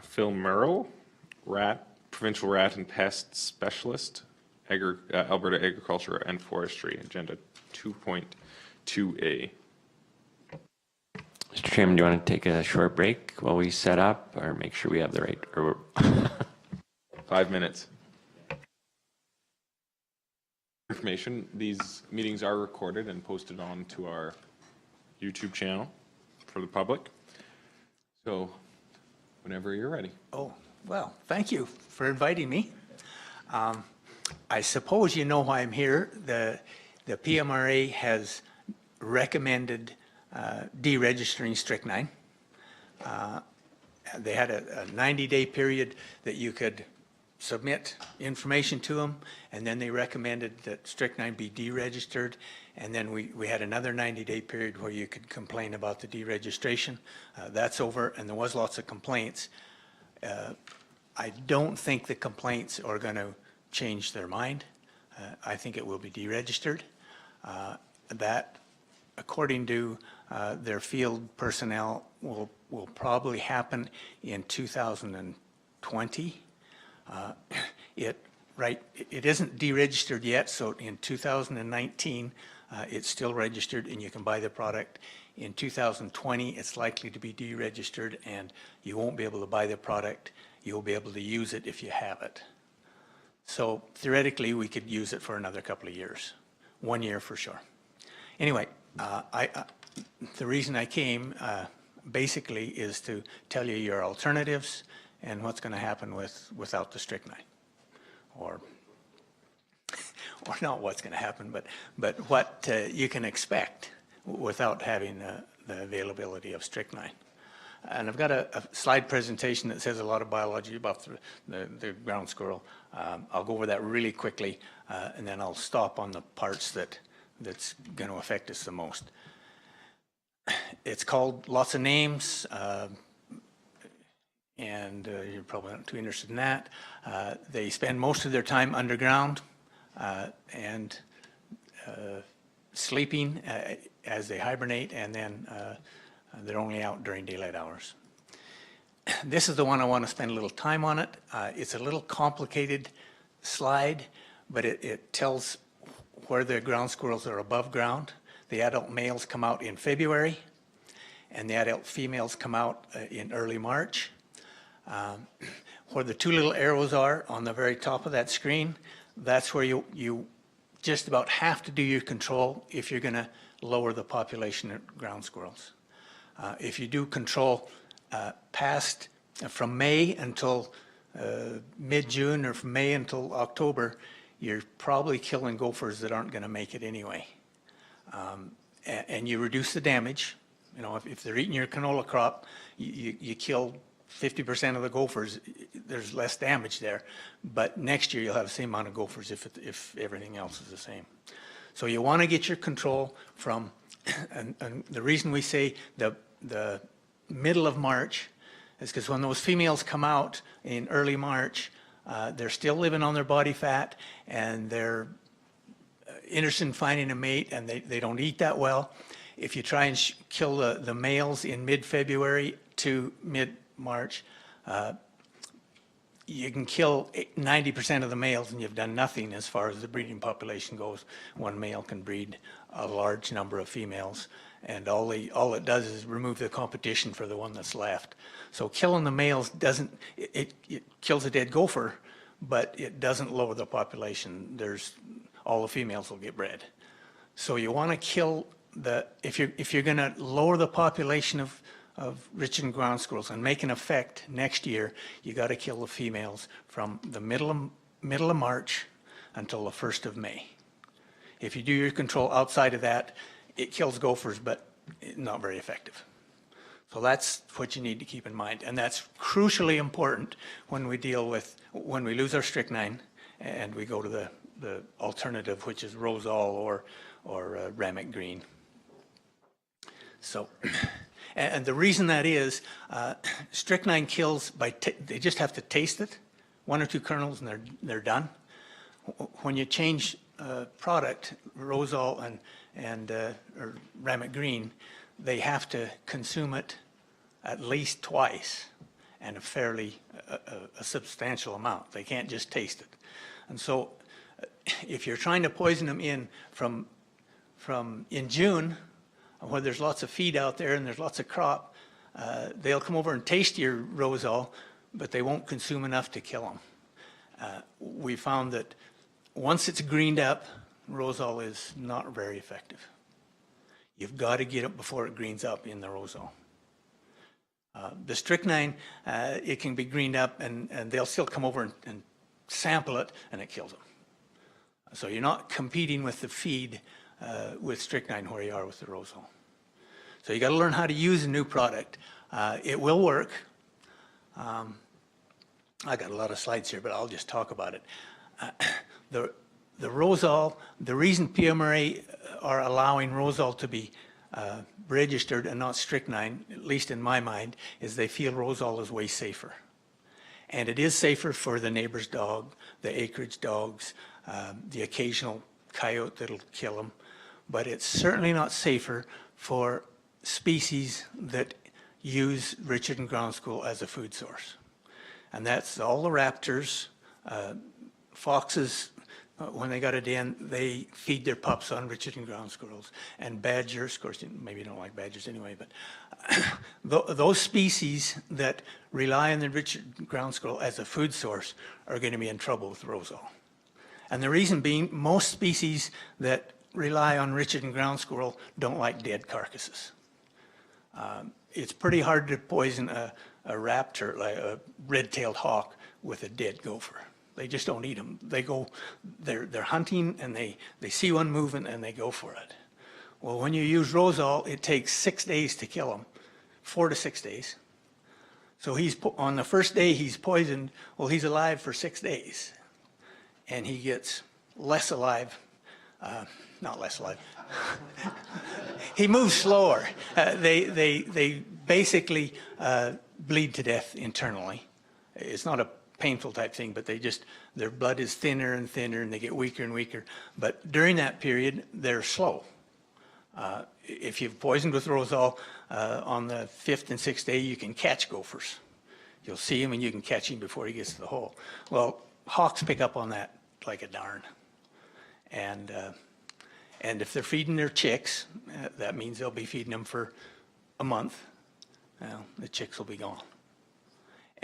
Phil Merrill, RAT provincial rat and pest specialist, Alberta Agriculture and Forestry, agenda 2.2A. Mr. Chairman, do you want to take a short break while we set up, or make sure we have the right, or 5 minutes. Information, these meetings are recorded and posted on to our YouTube channel for the public. So whenever you're ready. Oh, well, thank you for inviting me. I suppose you know why I'm here. The PMRA has recommended deregistering strychnine. They had a 90-day period that you could submit information to them, and then they recommended that strychnine be deregistered, and then we had another 90-day period where you could complain about the deregistration. That's over, and there was lots of complaints. I don't think the complaints are going to change their mind. I think it will be deregistered. That, according to their field personnel, will probably happen in 2020. It isn't deregistered yet, so in 2019 it's still registered and you can buy the product. In 2020 it's likely to be deregistered and you won't be able to buy the product. You'll be able to use it if you have it. So theoretically we could use it for another couple of years, 1 year for sure. Anyway, the reason I came basically is to tell you your alternatives and what's going to happen without the strychnine, or not what's going to happen, but what you can expect without having the availability of strychnine. And I've got a slide presentation that says a lot of biology about the ground squirrel. I'll go over that really quickly, and then I'll stop on the parts that's going to affect us the most. It's called lots of names. And you're probably not too interested in that. They spend most of their time underground and sleeping as they hibernate, and then they're only out during daylight hours. This is the one I want to spend a little time on it. It's a little complicated slide, but it tells where the ground squirrels are above ground. The adult males come out in February, and the adult females come out in early March. Where the two little arrows are on the very top of that screen, that's where you just about have to do your control if you're going to lower the population of ground squirrels. If you do control past from May until mid-June, or from May until October, you're probably killing gophers that aren't going to make it anyway. And you reduce the damage. You know, if they're eating your canola crop, you kill 50% of the gophers. There's less damage there, but next year you'll have the same amount of gophers if everything else is the same. So you want to get your control from, and the reason we say the middle of March is because when those females come out in early March, they're still living on their body fat, and they're interested in finding a mate, and they don't eat that well. If you try and kill the males in mid-February to mid-March, you can kill 90% of the males and you've done nothing as far as the breeding population goes. One male can breed a large number of females, and all it does is remove the competition for the one that's left. So killing the males doesn't, it kills a dead gopher, but it doesn't lower the population. All the females will get bred. So you want to kill if you're going to lower the population of Richard ground squirrels and make an effect next year, you got to kill the females from the middle of March until the 1st of May. If you do your control outside of that, it kills gophers, but not very effective. So that's what you need to keep in mind, and that's crucially important when we lose our strychnine and we go to the alternative, which is Rosol or Ramet Green. So. And the reason that is, strychnine kills they just have to taste it, 1 or 2 kernels, and they're done. When you change product, Rosol or Ramet Green, they have to consume it at least twice, and a fairly a substantial amount. They can't just taste it. And so if you're trying to poison them in in June, when there's lots of feed out there and there's lots of crop, they'll come over and taste your Rosal, but they won't consume enough to kill them. We found that once it's greened up, Rosal is not very effective. You've got to get it before it greens up in the Rosal. The strychnine, it can be greened up and they'll still come over and sample it and it kills them. So you're not competing with the feed with strychnine where you are with the Rosal. So you got to learn how to use a new product. It will work. I got a lot of slides here, but I'll just talk about it. The Rosal, the reason PMRA are allowing Rosal to be registered and not strychnine, at least in my mind, is they feel Rosal is way safer. And it is safer for the neighbor's dog, the acreage dogs, the occasional coyote that'll kill them. But it's certainly not safer for species that use Richard and Ground Squirrel as a food source. And that's all the raptors, foxes, when they got a den, they feed their pups on Richard and Ground Squirrels. And badgers, of course, maybe you don't like badgers anyway, but those species that rely on the Richard and Ground Squirrel as a food source are going to be in trouble with Rosal. And the reason being, most species that rely on Richard and Ground Squirrel don't like dead carcasses. It's pretty hard to poison a raptor, like a red-tailed hawk, with a dead gopher. They just don't eat them. They go, they're hunting and they see one moving and they go for it. Well, when you use Rosal, it takes 6 days to kill them, 4 to 6 days. So on the first day he's poisoned, well, he's alive for 6 days. And he gets less alive, not less alive. He moves slower. They basically bleed to death internally. It's not a painful type thing, but their blood is thinner and thinner and they get weaker and weaker. But during that period, they're slow. If you've poisoned with Rosal, on the 5th and 6th day, you can catch gophers. You'll see him and you can catch him before he gets to the hole. Well, hawks pick up on that like a darn. And if they're feeding their chicks, that means they'll be feeding them for a month. Well, the chicks will be gone.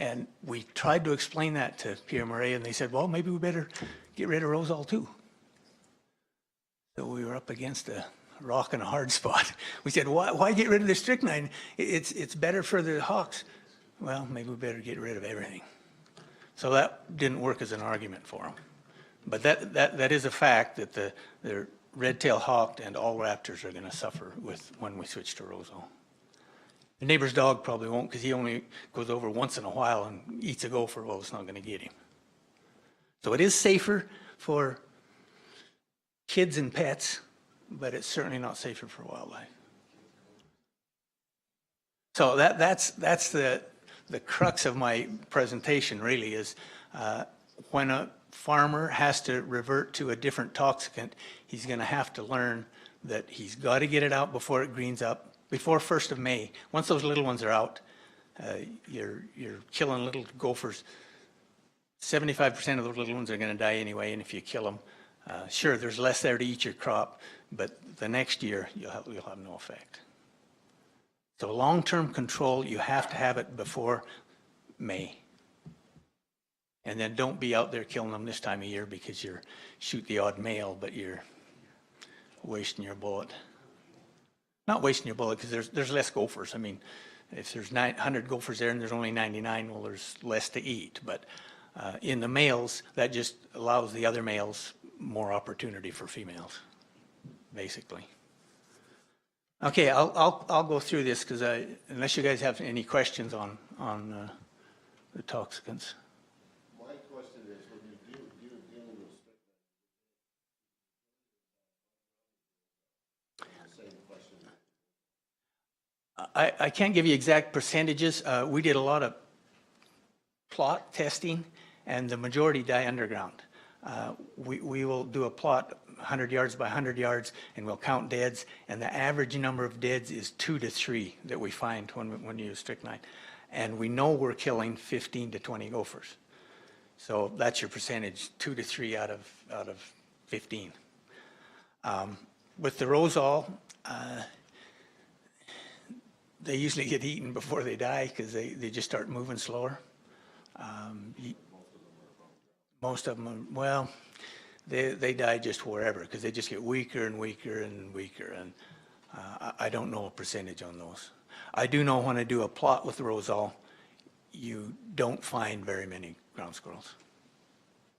And we tried to explain that to PMRA, and they said, well, maybe we better get rid of Rosal too. So we were up against a rock and a hard spot. We said, why get rid of the strychnine? It's better for the hawks. Well, maybe we better get rid of everything. So that didn't work as an argument for them. But that is a fact that the red-tailed hawk and all raptors are going to suffer when we switch to Rosal. The neighbor's dog probably won't because he only goes over once in a while and eats a gopher. Well, it's not going to get him. So it is safer for kids and pets, but it's certainly not safer for wildlife. So that's the crux of my presentation really is when a farmer has to revert to a different toxicant, he's going to have to learn that he's got to get it out before it greens up. Before 1st of May, once those little ones are out, you're killing little gophers. 75% of those little ones are going to die anyway, and if you kill them, sure, there's less there to eat your crop, but the next year you'll have no effect. So long-term control, you have to have it before May. And then don't be out there killing them this time of year because you shoot the odd male, but you're wasting your bullet. Not wasting your bullet because there's less gophers. I mean, if there's 100 gophers there and there's only 99, well, there's less to eat. But in the males, that just allows the other males more opportunity for females, basically. Okay, I'll go through this because unless you guys have any questions on the toxicants. My question is, when you're dealing with same question. I can't give you exact percentages. We did a lot of plot testing, and the majority die underground. We will do a plot 100 yards by 100 yards, and we'll count deads, and the average number of deads is 2 to 3 that we find when you use strychnine. and we know we're killing 15 to 20 gophers. So that's your percentage, 2 to 3 out of 15. With the Rosal, they usually get eaten before they die because they just start moving slower. Most of them, well, they die just wherever because they just get weaker and weaker and weaker. And I don't know a percentage on those. I do know when I do a plot with the Rosal, you don't find very many ground squirrels.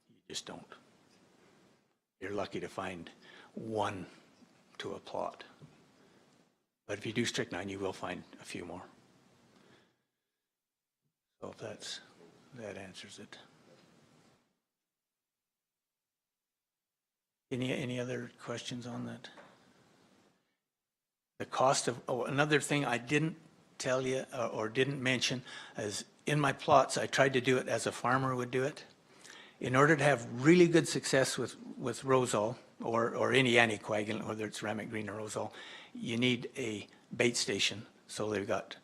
You just don't. You're lucky to find one to a plot. But if you do strychnine, you will find a few more. So if that answers it. Any other questions on that? The cost of, another thing I didn't tell you or didn't mention is in my plots, I tried to do it as a farmer would do it. In order to have really good success with Rosal or any anticoagulant, whether it's Ramet Green or Rosal, you need a bait station so they've got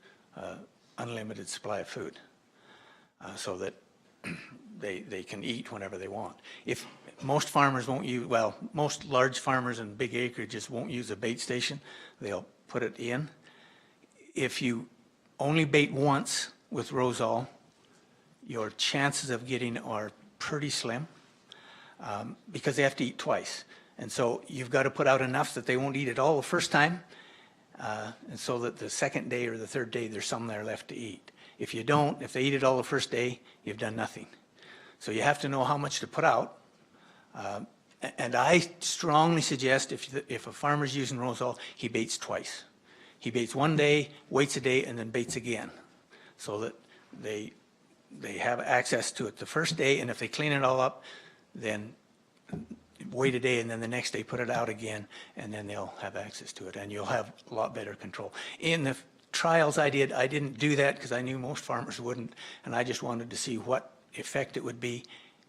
unlimited supply of food so that they can eat whenever they want. If most farmers won't use, well, most large farmers and big acreages won't use a bait station, they'll put it in. If you only bait once with Rosal, your chances of getting are pretty slim because they have to eat twice. And so you've got to put out enough that they won't eat it all the first time, and so that the second day or the third day there's some there left to eat. If you don't, if they eat it all the first day, you've done nothing. So you have to know how much to put out. And I strongly suggest if a farmer's using Rosal, he baits twice. He baits one day, waits a day, and then baits again, so that they have access to it the first day, and if they clean it all up, then wait a day, and then the next day put it out again, and then they'll have access to it, and you'll have a lot better control. In the trials I didn't do that because I knew most farmers wouldn't, and I just wanted to see what effect it would be.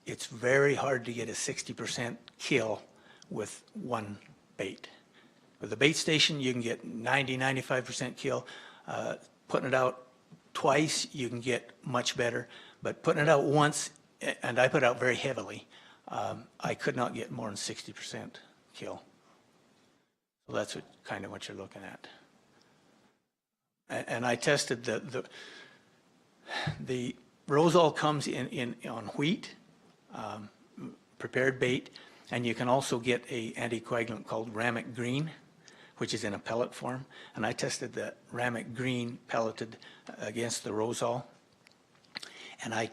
It's very hard to get a 60% kill with one bait. With a bait station, you can get 90, 95% kill. Putting it out twice, you can get much better. But putting it out once, and I put out very heavily, I could not get more than 60% kill. So that's kind of what you're looking at. And I tested the Rosal comes on wheat, prepared bait, and you can also get a anticoagulant called Ramet Green, which is in a pellet form. And I tested the Ramet Green pelleted against the Rosal, and I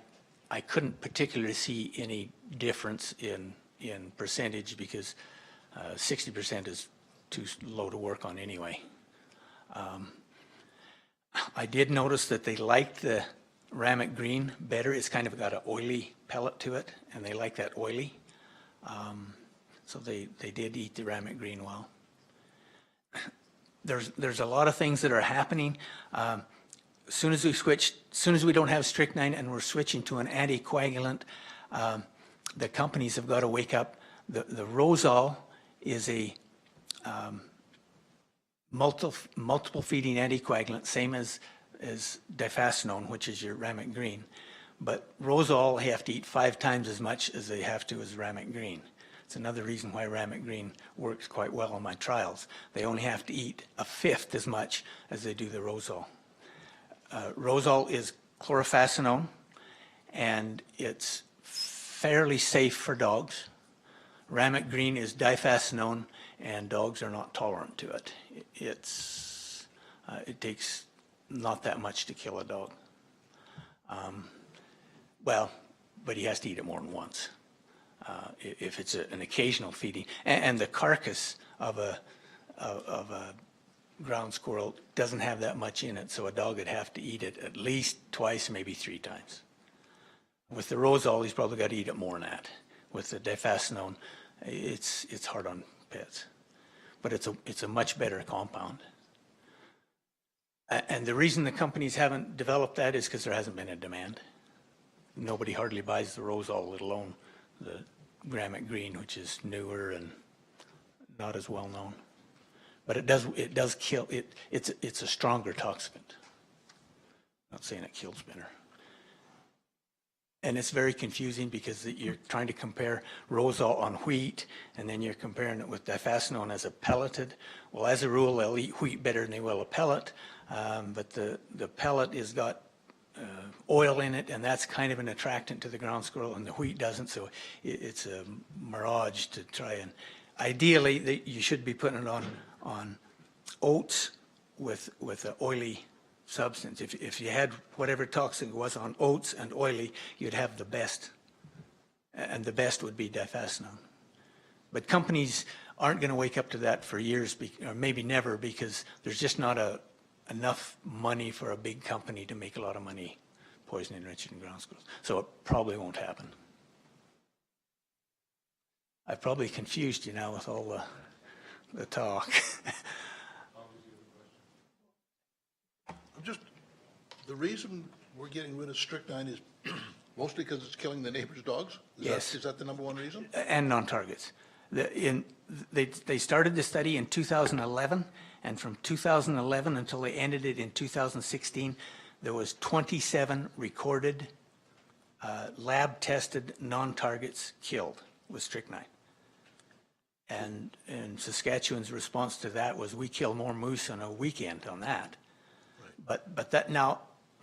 couldn't particularly see any difference in percentage because 60% is too low to work on anyway. I did notice that they liked the Ramet Green better. It's kind of got an oily pellet to it, and they like that oily. So they did eat the Ramet Green well. There's a lot of things that are happening. As soon as we don't have strychnine and we're switching to an anticoagulant, the companies have got to wake up. The Rosal is a multiple feeding anticoagulant, same as difascinone, which is your Ramet Green. But Rosal have to eat 5 times as much as they have to as Ramet Green. It's another reason why Ramet Green works quite well in my trials. They only have to eat 1/5 as much as they do the Rosal. Rosal is chlorofascinone, and it's fairly safe for dogs. Ramet Green is difascinone, and dogs are not tolerant to it. It takes not that much to kill a dog. Well, but he has to eat it more than once. If it's an occasional feeding, and the carcass of a ground squirrel doesn't have that much in it, so a dog would have to eat it at least twice, maybe 3 times. With the Rosal, he's probably got to eat it more than that. With the difascinone, it's hard on pets, but it's a much better compound. And the reason the companies haven't developed that is because there hasn't been a demand. Nobody hardly buys the Rosal, let alone the Ramet Green, which is newer and not as well known. But it does kill. It's a stronger toxicant. Not saying it kills better. And it's very confusing because you're trying to compare Rosal on wheat, and then you're comparing it with difascinone as a pelleted. Well, as a rule, they'll eat wheat better than they will a pellet, but the pellet has got oil in it, and that's kind of an attractant to the ground squirrel, and the wheat doesn't, so it's a mirage to try and, ideally, you should be putting it on oats with an oily substance. If you had whatever toxin was on oats and oily, you'd have the best, and the best would be difascinone. But companies aren't going to wake up to that for years, or maybe never, because there's just not enough money for a big company to make a lot of money poisoning enriching ground squirrels. So it probably won't happen. I've probably confused you now with all the talk. Just, the reason we're getting rid of strychnine is mostly because it's killing the neighbor's dogs? Yes. Is that the number one reason? And non-targets. They started the study in 2011, and from 2011 until they ended it in 2016, there was 27 recorded lab-tested non-targets killed with strychnine. And Saskatchewan's response to that was, we kill more moose on a weekend on that. But that now,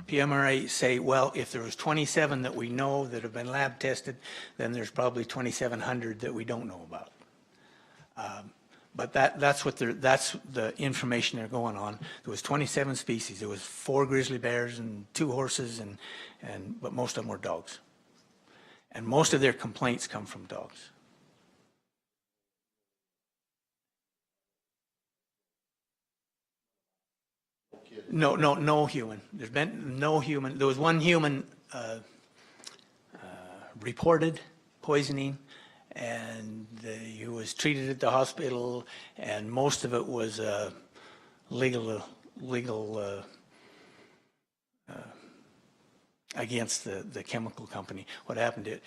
PMRA say, well, if there was 27 that we know that have been lab tested, then there's probably 2,700 that we don't know about. But that's the information they're going on. There was 27 species. There was 4 grizzly bears and 2 horses, but most of them were dogs. And most of their complaints come from dogs. No human. There's been no human. There was one human reported poisoning, and he was treated at the hospital, and most of it was legal against the chemical company. What happened to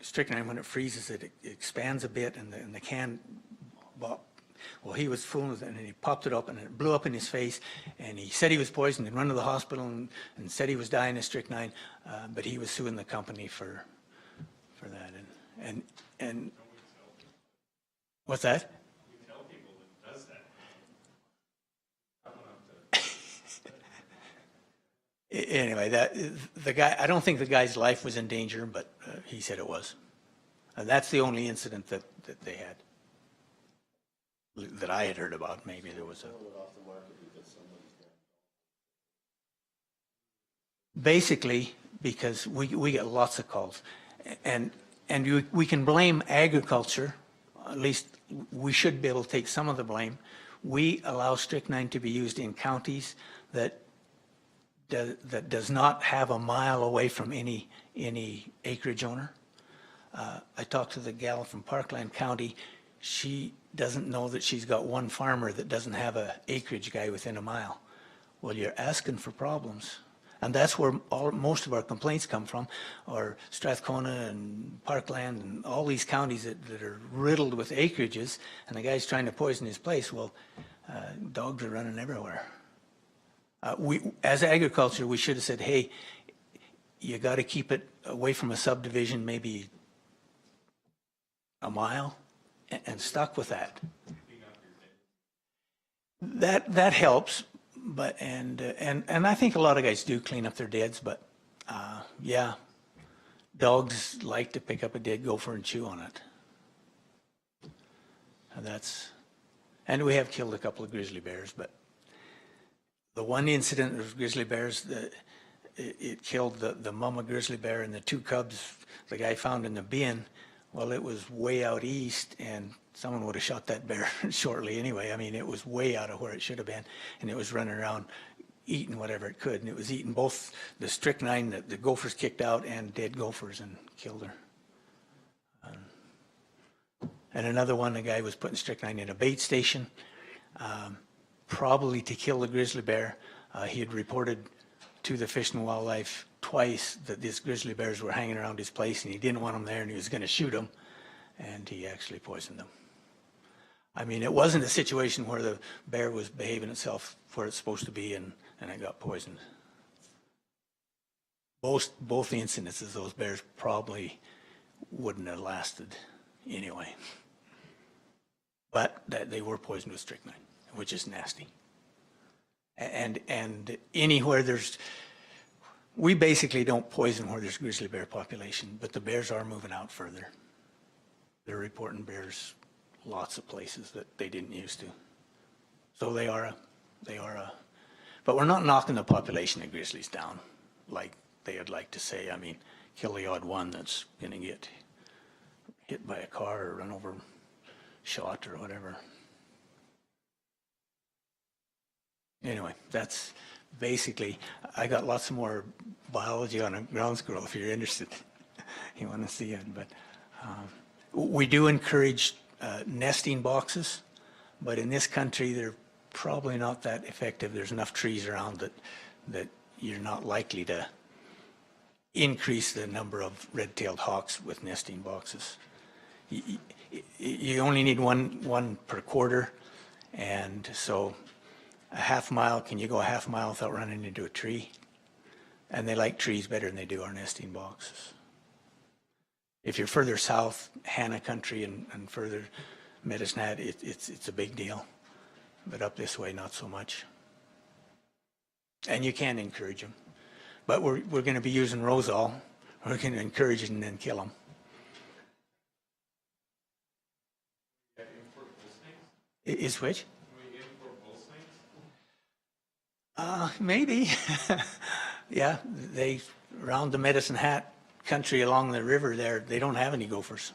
strychnine, when it freezes, it expands a bit, and the can. Well, he was fooling with it, and he popped it up, and it blew up in his face, and he said he was poisoned and run to the hospital and said he was dying of strychnine, but he was suing the company for that. And what's that? You tell people that does that. Anyway, the guy, I don't think the guy's life was in danger, but he said it was. And that's the only incident that they had. That I had heard about. Maybe there was a. Basically, because we get lots of calls, and we can blame agriculture. At least we should be able to take some of the blame. We allow strychnine to be used in counties that does not have a mile away from any acreage owner. I talked to the gal from Parkland County. She doesn't know that she's got one farmer that doesn't have an acreage guy within a mile. Well, you're asking for problems. And that's where most of our complaints come from, or Strathcona and Parkland and all these counties that are riddled with acreages, and the guy's trying to poison his place. Well, dogs are running everywhere. As agriculture, we should have said, hey, you got to keep it away from a subdivision, maybe a mile, and stuck with that. That helps, but and I think a lot of guys do clean up their deads, but yeah, dogs like to pick up a dead gopher and chew on it. And we have killed a couple of grizzly bears, but the one incident of grizzly bears, it killed the mama grizzly bear and the 2 cubs the guy found in the bin. Well, it was way out east, and someone would have shot that bear shortly anyway. I mean, it was way out of where it should have been, and it was running around eating whatever it could, and it was eating both the strychnine that the gophers kicked out and dead gophers and killed her. And another one, the guy was putting strychnine in a bait station, probably to kill the grizzly bear. He had reported to the Fish and Wildlife twice that these grizzly bears were hanging around his place, and he didn't want them there, and he was going to shoot them, and he actually poisoned them. I mean, it wasn't a situation where the bear was behaving itself where it's supposed to be, and it got poisoned. both incidences, those bears probably wouldn't have lasted anyway. But they were poisoned with strychnine, which is nasty. And anywhere we basically don't poison where there's grizzly bear population, but the bears are moving out further. They're reporting bears lots of places that they didn't used to. So they are but we're not knocking the population of grizzlies down like they would like to say. I mean, kill the odd one that's going to get hit by a car or run over, shot or whatever. Anyway, that's basically, I got lots more biology on a ground squirrel if you're interested. You want to see it, but we do encourage nesting boxes, but in this country they're probably not that effective. There's enough trees around that you're not likely to increase the number of red-tailed hawks with nesting boxes. You only need one per quarter, and so a half mile, can you go a half mile without running into a tree? And they like trees better than they do our nesting boxes. If you're further south, Hannah country and further Medicine Hat, it's a big deal. But up this way, not so much. And you can encourage them. But we're going to be using Rosol. We're going to encourage it and then kill them. Is which? Maybe. Yeah, around the Medicine Hat country along the river there, they don't have any gophers.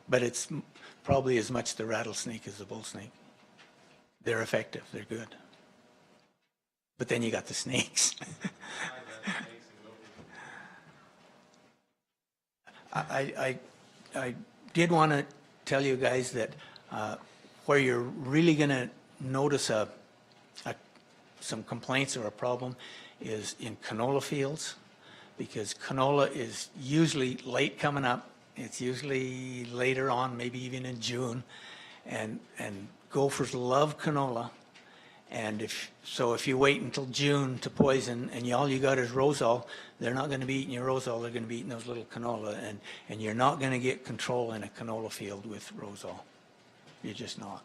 But it's probably as much the rattlesnake as the bull snake. They're effective, they're good. But then you got the snakes. I did want to tell you guys that where you're really going to notice some complaints or a problem is in canola fields, because canola is usually late coming up. It's usually later on, maybe even in June, and gophers love canola. And if you wait until June to poison and all you got is Rosol, they're not going to be eating your Rosol, they're going to be eating those little canola, and you're not going to get control in a canola field with Rosol. You're just not.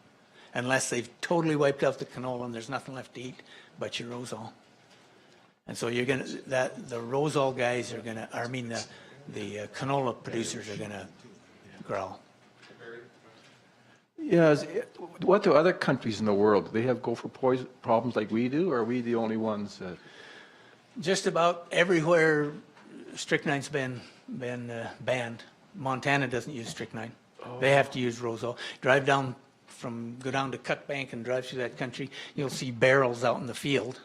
Unless they've totally wiped out the canola and there's nothing left to eat but your Rosol. And so you're going to, the Rosol guys are going to, I mean the canola producers are going to growl. Yeah, what do other countries in the world, do they have gopher poison problems like we do, or are we the only ones that? Just about everywhere strychnine's been banned. Montana doesn't use strychnine. Oh. They have to use Rosol. Go down to Cut Bank and drive through that country, you'll see barrels out in the field,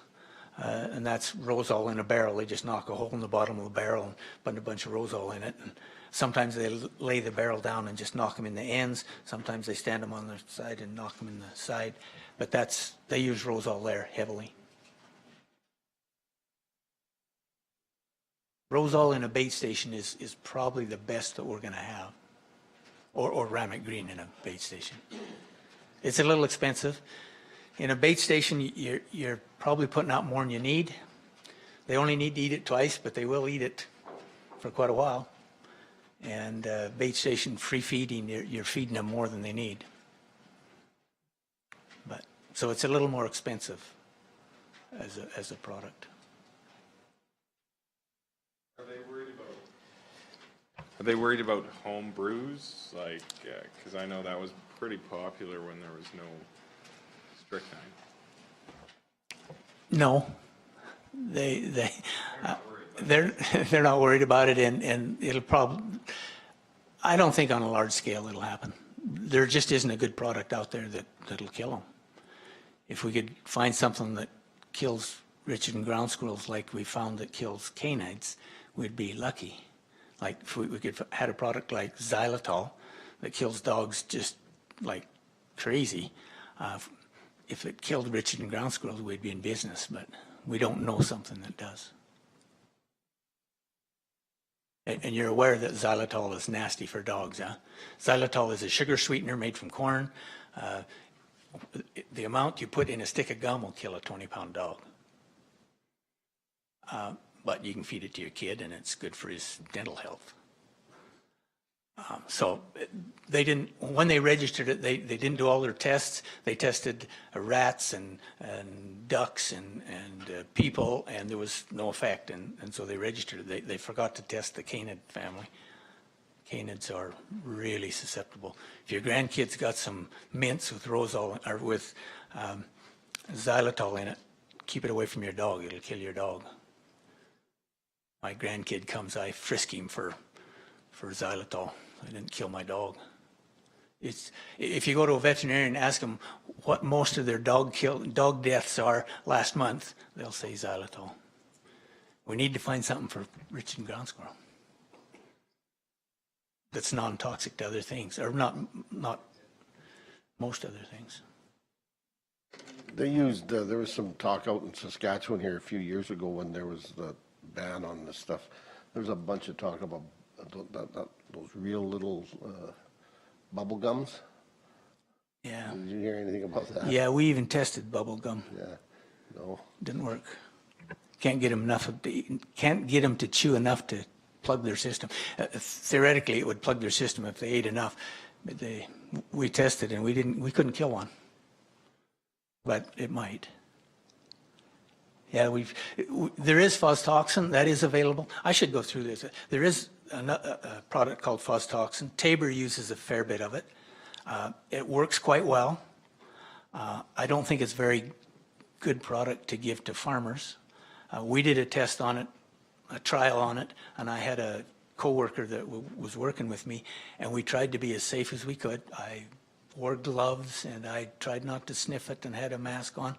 and that's Rosol in a barrel. They just knock a hole in the bottom of the barrel and put a bunch of Rosol in it. And sometimes they lay the barrel down and just knock them in the ends. Sometimes they stand them on the side and knock them in the side. But they use Rosol there heavily. Rosol in a bait station is probably the best that we're going to have. Or Ramet Green in a bait station. It's a little expensive. In a bait station, you're probably putting out more than you need. They only need to eat it twice, but they will eat it for quite a while. And bait station free feeding, you're feeding them more than they need. But so it's a little more expensive as a product. Are they worried about home brews? Like, because I know that was pretty popular when there was no strychnine. No, they're not worried about it, and it'll probably, I don't think on a large scale it'll happen. There just isn't a good product out there that'll kill them. If we could find something that kills Richard and ground squirrels like we found that kills canids, we'd be lucky. Like if we could had a product like xylitol that kills dogs just like crazy. If it killed Richard and ground squirrels, we'd be in business, but we don't know something that does. And you're aware that xylitol is nasty for dogs, huh? Xylitol is a sugar sweetener made from corn. The amount you put in a stick of gum will kill a 20-pound dog. but you can feed it to your kid and it's good for his dental health. So they didn't, when they registered it, they didn't do all their tests. They tested rats and ducks and people, and there was no effect. And so they registered it. They forgot to test the canid family. Canids are really susceptible. If your grandkid's got some mints with rosol or with xylitol in it, keep it away from your dog. It'll kill your dog. My grandkid comes, I frisk him for xylitol. I didn't kill my dog. It's, if you go to a veterinarian and ask them what most of their dog deaths are last month, they'll say xylitol. We need to find something for Richard and ground squirrel that's non-toxic to other things, or not most other things. They used, there was some talk out in Saskatchewan here a few years ago when there was the ban on this stuff. There's a bunch of talk about those real little bubble gums. Yeah. Did you hear anything about that? Yeah, we even tested bubble gum. Yeah, no. Didn't work. Can't get them to chew enough to plug their system. Theoretically, it would plug their system if they ate enough. But we tested and we couldn't kill one. But it might. Yeah, there is fuzz-toxin that is available. I should go through this. There is a product called fuzz-toxin. Tabor uses a fair bit of it. It works quite well. I don't think it's a very good product to give to farmers. We did a test on it, a trial on it, and I had a coworker that was working with me, and we tried to be as safe as we could. I wore gloves, and I tried not to sniff it and had a mask on.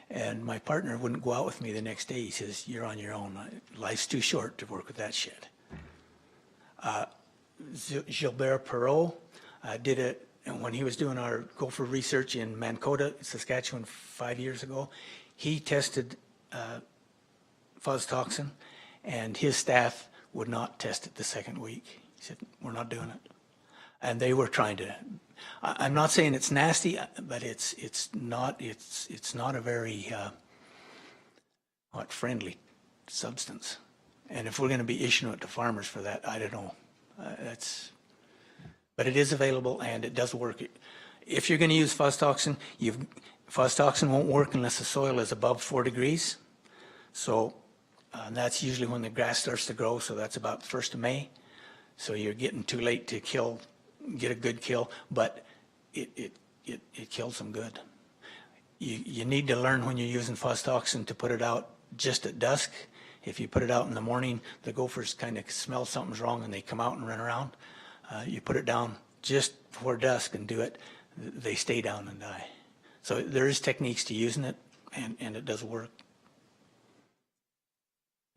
And my partner wouldn't go out with me the next day. He says, "You're on your own. Life's too short to work with that shit." Gilbert Perreault did it, and when he was doing our gopher research in Mankota, Saskatchewan 5 years ago, he tested fuzz-toxin, and his staff would not test it the second week. He said, "We're not doing it." And they were trying to, I'm not saying it's nasty, but it's not a very friendly substance. And if we're going to be issuing it to farmers for that, I don't know. But it is available and it does work. If you're going to use fuzz-toxin, fuzz-toxin won't work unless the soil is above 4 degrees. So that's usually when the grass starts to grow. So that's about the 1st of May. So you're getting too late to get a good kill, but it kills them good. You need to learn when you're using fuzz-toxin to put it out just at dusk. If you put it out in the morning, the gophers kind of smell something's wrong and they come out and run around. You put it down just before dusk and do it, they stay down and die. So there is techniques to using it, and it does work.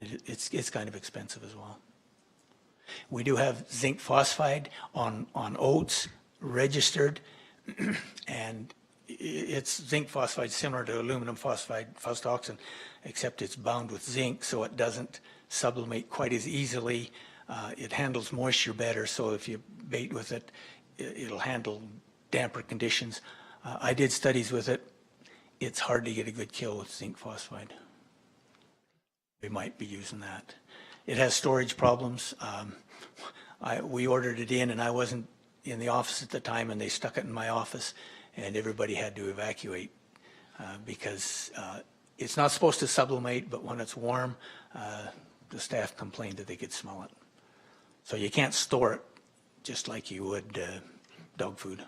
It's kind of expensive as well. We do have zinc phosphide on oats registered, and it's zinc phosphide similar to aluminum phosphide, fuzz-toxin, except it's bound with zinc, so it doesn't sublimate quite as easily. It handles moisture better, so if you bait with it, it'll handle damper conditions. I did studies with it. It's hard to get a good kill with zinc phosphide. We might be using that. It has storage problems. We ordered it in, and I wasn't in the office at the time, and they stuck it in my office, and everybody had to evacuate because it's not supposed to sublimate, but when it's warm, the staff complained that they could smell it. So you can't store it just like you would dog food.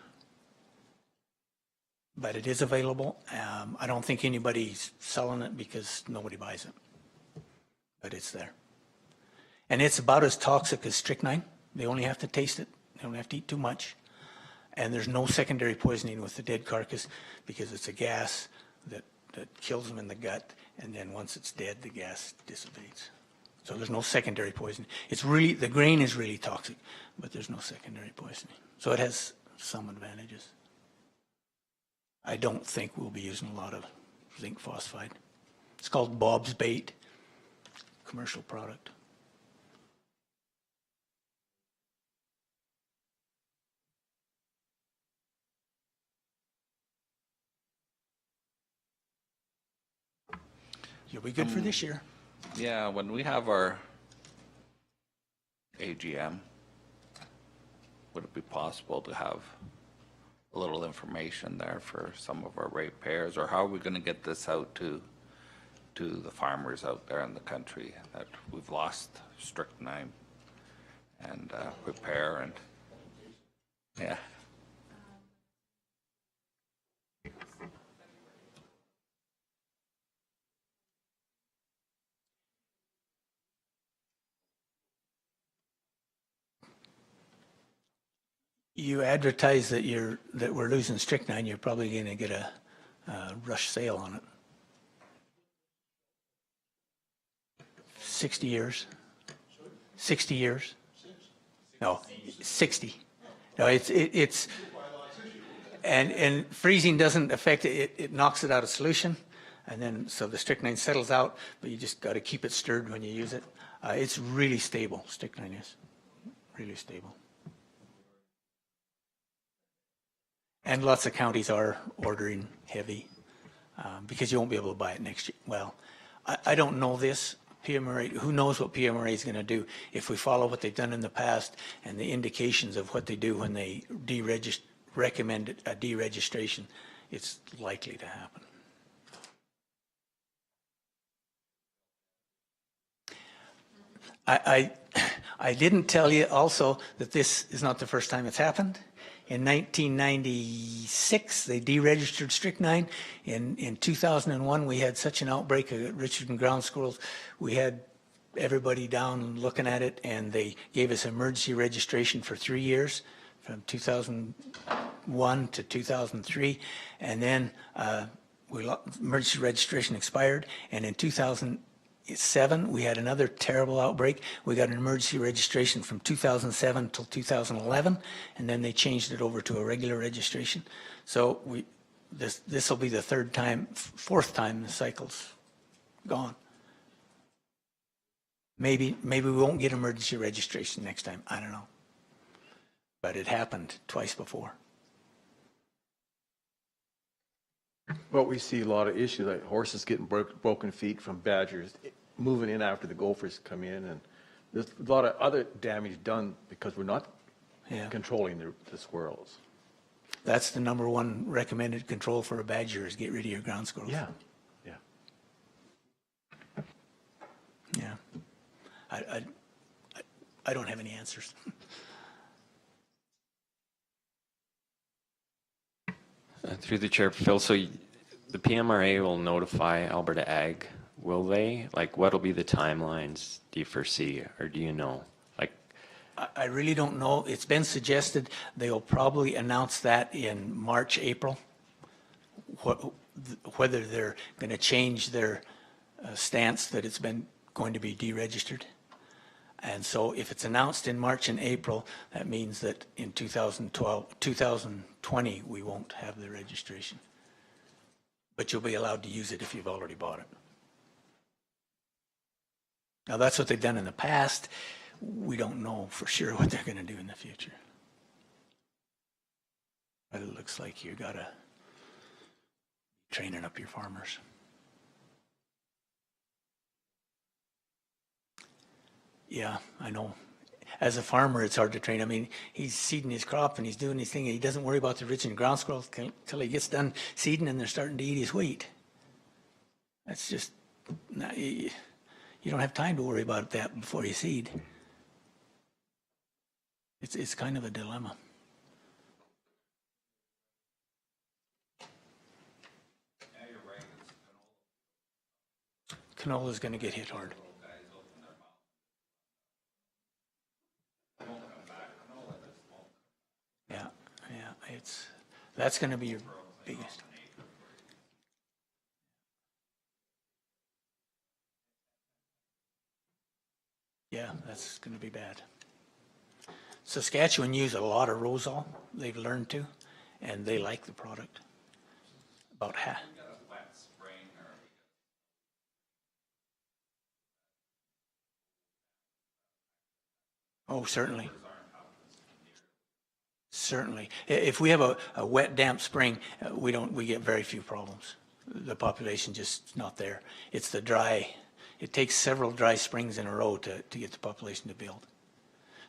But it is available. I don't think anybody's selling it because nobody buys it, but it's there. And it's about as toxic as strychnine. They only have to taste it. They don't have to eat too much. And there's no secondary poisoning with the dead carcass because it's a gas that kills them in the gut. And then once it's dead, the gas dissipates. So there's no secondary poisoning. It's really, the grain is really toxic, but there's no secondary poisoning. So it has some advantages. I don't think we'll be using a lot of zinc phosphide. It's called Bob's Bait, commercial product. You'll be good for this year. Yeah, when we have our AGM, would it be possible to have a little information there for some of our ratepayers? Or how are we going to get this out to the farmers out there in the country that we've lost strychnine and repair and, yeah. You advertise that we're losing strychnine, you're probably going to get a rush sale on it. 60 years. 60 years. No, 60. No, it's and freezing doesn't affect it. It knocks it out of solution, and then so the strychnine settles out. But you just got to keep it stirred when you use it. It's really stable. Strychnine is really stable. And lots of counties are ordering heavy because you won't be able to buy it next year. Well, I don't know this. PMRA, who knows what PMRA is going to do if we follow what they've done in the past and the indications of what they do when they recommend a deregistration, it's likely to happen. I didn't tell you also that this is not the first time it's happened. In 1996, they deregistered strychnine. In 2001, we had such an outbreak of Richardson ground squirrels. We had everybody down looking at it, and they gave us emergency registration for 3 years, from 2001 to 2003. And then emergency registration expired, and in 2007, we had another terrible outbreak. We got an emergency registration from 2007 till 2011, and then they changed it over to a regular registration. So this will be the fourth time the cycle's gone. Maybe we won't get emergency registration next time. I don't know. But it happened twice before. Well, we see a lot of issues like horses getting broken feet from badgers moving in after the gophers come in, and there's a lot of other damage done because we're not controlling the squirrels. That's the #1 recommended control for a badger is get rid of your ground squirrels. Yeah. Yeah. I don't have any answers. Through the chair, Phil, so the PMRA will notify Alberta Ag, will they? Like, what'll be the timelines, do you foresee, or do you know? Like, I really don't know. It's been suggested they'll probably announce that in March, April, whether they're going to change their stance that it's been going to be deregistered. And so if it's announced in March and April, that means that in 2020, we won't have the registration. But you'll be allowed to use it if you've already bought it. Now, that's what they've done in the past. We don't know for sure what they're going to do in the future. But it looks like you got to training up your farmers. Yeah, I know. As a farmer, it's hard to train. I mean, he's seeding his crop and he's doing his thing. And he doesn't worry about the Richardson ground squirrels until he gets done seeding and they're starting to eat his wheat. That's just, you don't have time to worry about that before you seed. It's kind of a dilemma. Canola's going to get hit hard. That's going to be your biggest. Yeah, that's going to be bad. Saskatchewan use a lot of Rosol. They've learned to, and they like the product. About half. Oh, certainly. Certainly. If we have a wet, damp spring, we get very few problems. The population just not there. It's the dry it takes several dry springs in a row to get the population to build.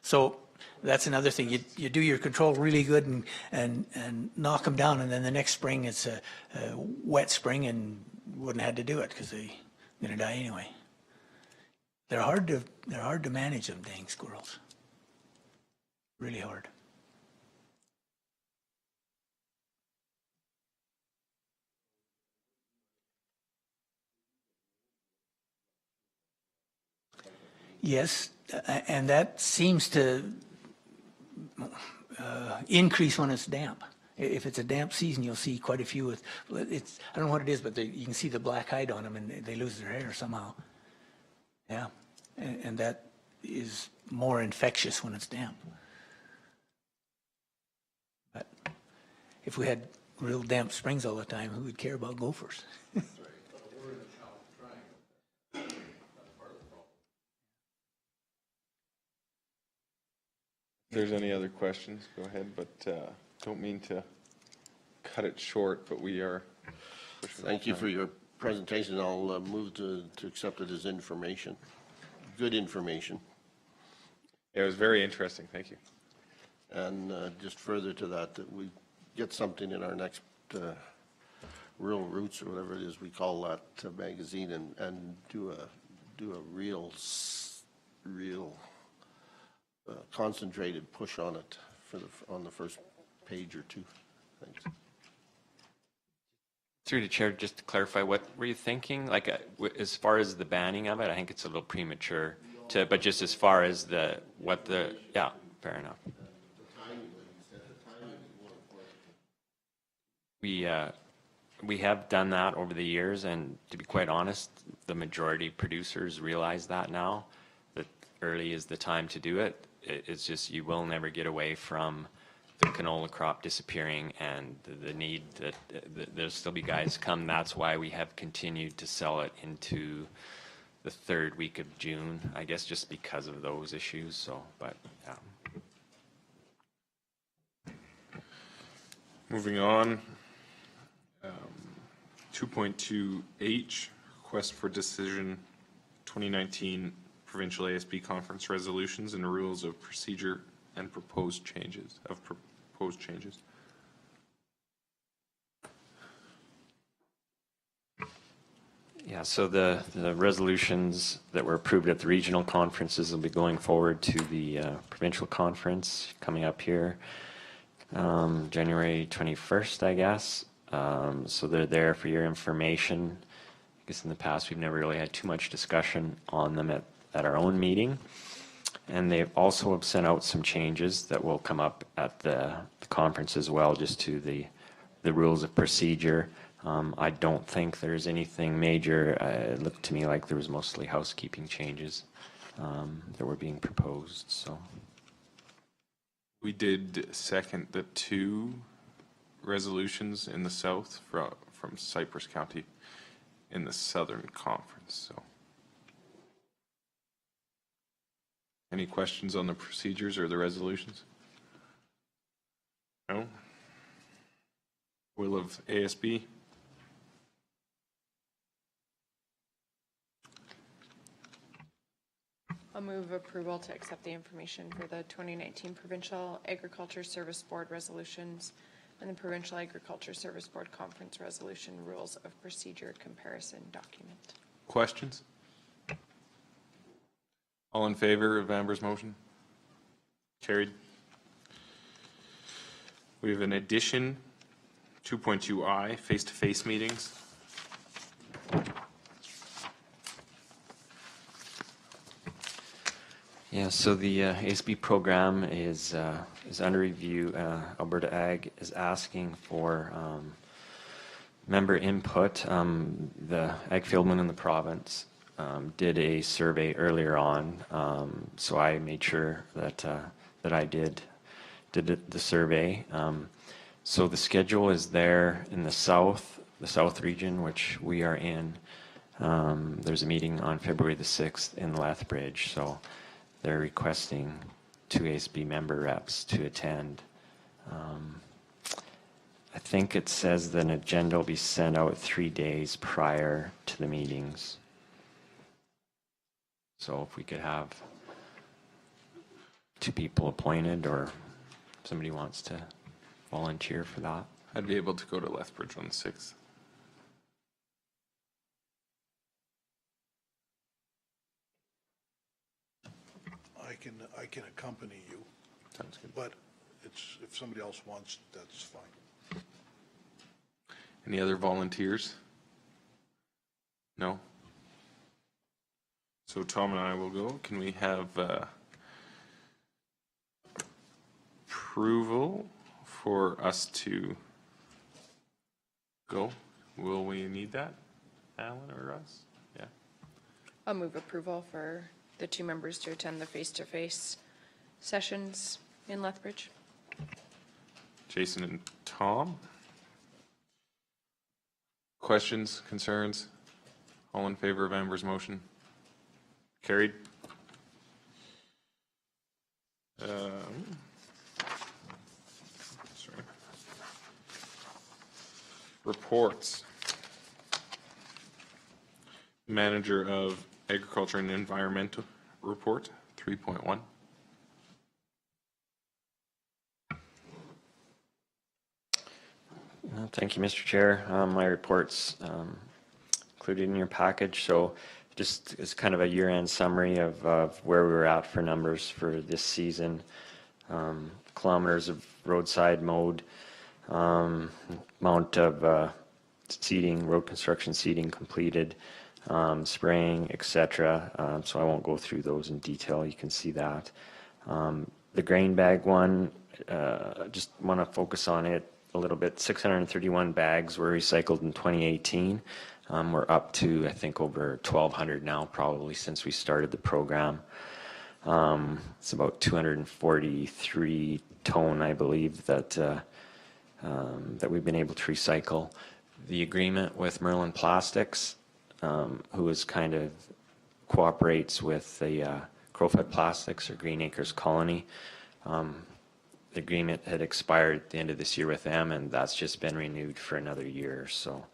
So that's another thing. You do your control really good and knock them down, and then the next spring it's a wet spring and wouldn't have had to do it because they're going to die anyway. They're hard to manage, them dang squirrels. Really hard. Yes, and that seems to increase when it's damp. If it's a damp season, you'll see quite a few with, I don't know what it is, but you can see the black hide on them and they lose their hair somehow. Yeah, and that is more infectious when it's damp. But if we had real damp springs all the time, who would care about gophers? If there's any other questions, go ahead, but don't mean to cut it short, but we are. Thank you for your presentation. I'll move to accept it as information. Good information. It was very interesting, thank you. And just further to that, that we get something in our next Rural Roots or whatever it is we call that magazine, and do a real concentrated push on it on the first page or two. Thanks. Through the chair, just to clarify, what were you thinking? Like, as far as the banning of it, I think it's a little premature to, but just as far as yeah, fair enough. We have done that over the years, and to be quite honest, the majority of producers realize that now, that early is the time to do it. It's just, you will never get away from the canola crop disappearing and the need that there'll still be guys come. That's why we have continued to sell it into the third week of June, I guess, just because of those issues. So, but yeah. Moving on, 2.2H, request for decision 2019 provincial ASB conference resolutions and rules of procedure and proposed changes. Yeah, so the resolutions that were approved at the regional conferences will be going forward to the provincial conference coming up here January 21st, I guess. So they're there for your information. I guess in the past we've never really had too much discussion on them at our own meeting. And they also have sent out some changes that will come up at the conference as well, just to the rules of procedure. I don't think there's anything major. It looked to me like there was mostly housekeeping changes that were being proposed. So We did second the two resolutions in the south from Cypress County in the Southern Conference. So, any questions on the procedures or the resolutions? No? Will of ASB? I'll move approval to accept the information for the 2019 Provincial Agriculture Service Board resolutions and the Provincial Agriculture Service Board Conference Resolution Rules of Procedure Comparison Document. Questions? All in favor of Amber's motion? Carried. We have an addition, 2.2I, face-to-face meetings. yeah, so the ASB program is under review. Alberta Ag is asking for member input. The ag fieldmen in the province did a survey earlier on, so I made sure that I did the survey. So the schedule is there in the south region, which we are in. There's a meeting on February the 6th in Lethbridge, so they're requesting 2 ASB member reps to attend. I think it says that an agenda will be sent out 3 days prior to the meetings. So if we could have 2 people appointed, or somebody wants to volunteer for that. I'd be able to go to Lethbridge on the 6th. I can accompany you, Sounds good. but it's, if somebody else wants, that's fine. Any other volunteers? No? So Tom and I will go. Can we have approval for us to go? Will we need that, Alan or Russ? Yeah. I'll move approval for the 2 members to attend the face-to-face sessions in Lethbridge. Jason and Tom? Questions, concerns? All in favor of Amber's motion? Carried. Sorry. Reports. Manager of Agriculture and Environmental Report, 3.1. Thank you, Mr. Chair. My report's included in your package. So just as kind of a year-end summary of where we were at for numbers for this season. Kilometers of roadside mowed, amount of seeding, road construction seeding completed, spraying, etc. So I won't go through those in detail. You can see that. The grain bag one, just want to focus on it a little bit. 631 bags were recycled in 2018. We're up to, I think, over 1,200 now, probably since we started the program. It's about 243 ton, I believe, that that we've been able to recycle. The agreement with Merlin Plastics, who is kind of cooperates with the Crowfoot Plastics or Green Acres Colony. The agreement had expired at the end of this year with them, and that's just been renewed for another year. So,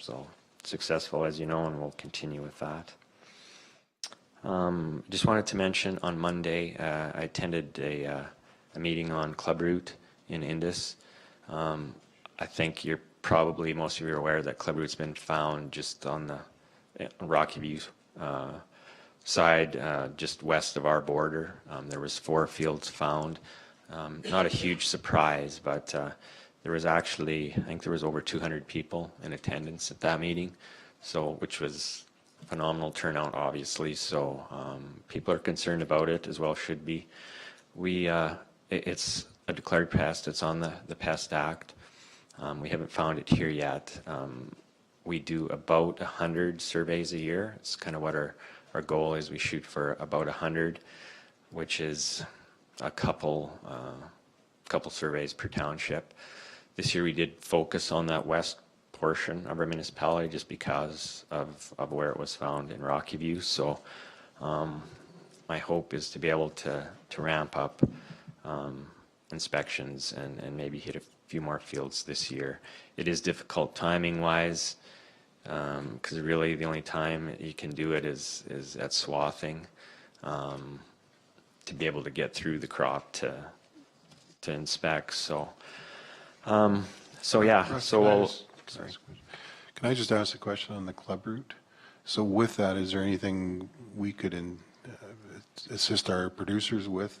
so successful, as you know, and we'll continue with that. Just wanted to mention on Monday, I attended a meeting on Club Route in Indus. I think you're probably, most of you are aware that Club Route's been found just on the Rocky View side, just west of our border. There was 4 fields found. Not a huge surprise, but there was actually, I think there was over 200 people in attendance at that meeting, so which was phenomenal turnout, obviously. So people are concerned about it, as well should be. It's a declared pest. It's on the Pest Act. We haven't found it here yet. We do about 100 surveys a year. It's kind of what our goal is. We shoot for about 100, which is a couple surveys per township. This year we did focus on that west portion of our municipality just because of where it was found in Rocky View. So my hope is to be able to ramp up inspections and maybe hit a few more fields this year. It is difficult timing wise, because really the only time you can do it is at swathing, to be able to get through the crop to inspect. So so yeah, Russ, so we'll, sorry. Can I just ask a question on the Club Route? So with that, is there anything we could assist our producers with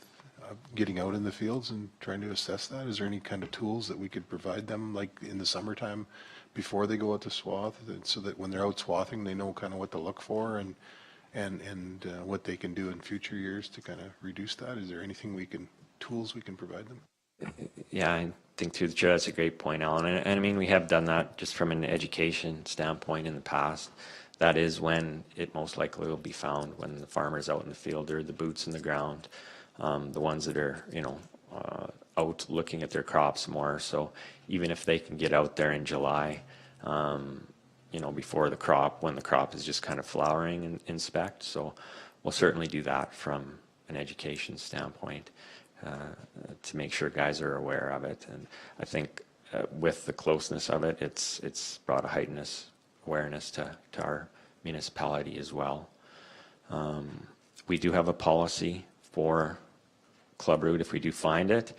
getting out in the fields and trying to assess that? Is there any kind of tools that we could provide them, like in the summertime before they go out to swath, so that when they're out swathing, they know kind of what to look for and what they can do in future years to kind of reduce that? Is there anything tools we can provide them? Yeah, I think through the chair, that's a great point, Alan. And I mean, we have done that just from an education standpoint in the past. That is when it most likely will be found, when the farmer's out in the field or the boots in the ground, the ones that are, out looking at their crops more. So even if they can get out there in July, before the crop, when the crop is just kind of flowering, and inspect. So we'll certainly do that from an education standpoint. To make sure guys are aware of it. And I think with the closeness of it, it's brought a heightened awareness to our municipality as well. We do have a policy for club root if we do find it.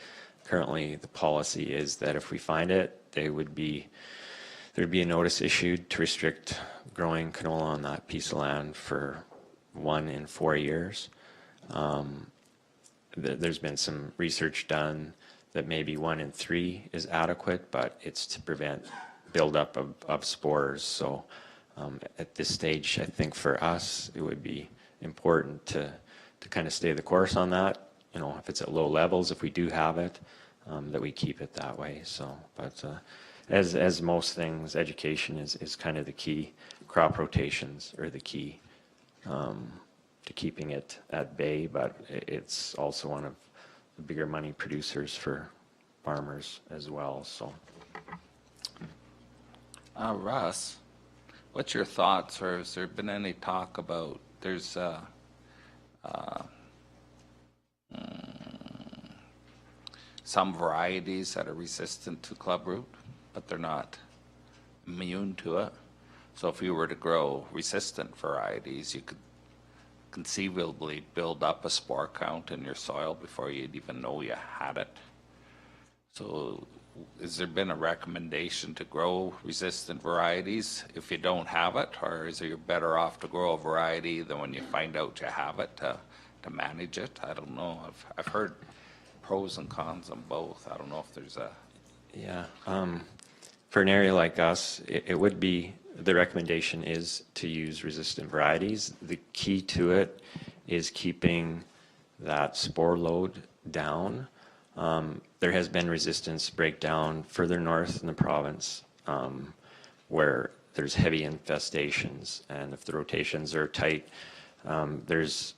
Currently, the policy is that if we find it, there'd be a notice issued to restrict growing canola on that piece of land for 1 in 4 years. There's been some research done that maybe 1 in 3 is adequate, but it's to prevent buildup of spores. So at this stage, I think for us, it would be important to kind of stay the course on that. You know, if it's at low levels, if we do have it, that we keep it that way. So, but as most things, education is kind of the key. Crop rotations are the key to keeping it at bay, but it's also one of the bigger money producers for farmers as well. So, Russ, what's your thoughts, or has there been any talk about there's some varieties that are resistant to clubroot, but they're not immune to it? So if you were to grow resistant varieties, you could conceivably build up a spore count in your soil before you'd even know you had it. So has there been a recommendation to grow resistant varieties if you don't have it, or is it you're better off to grow a variety than when you find out you have it to manage it? I don't know. I've heard pros and cons on both. I don't know if there's a... Yeah. For an area like us, it would be, the recommendation is to use resistant varieties. The key to it is keeping that spore load down. There has been resistance breakdown further north in the province where there's heavy infestations, and if the rotations are tight, there's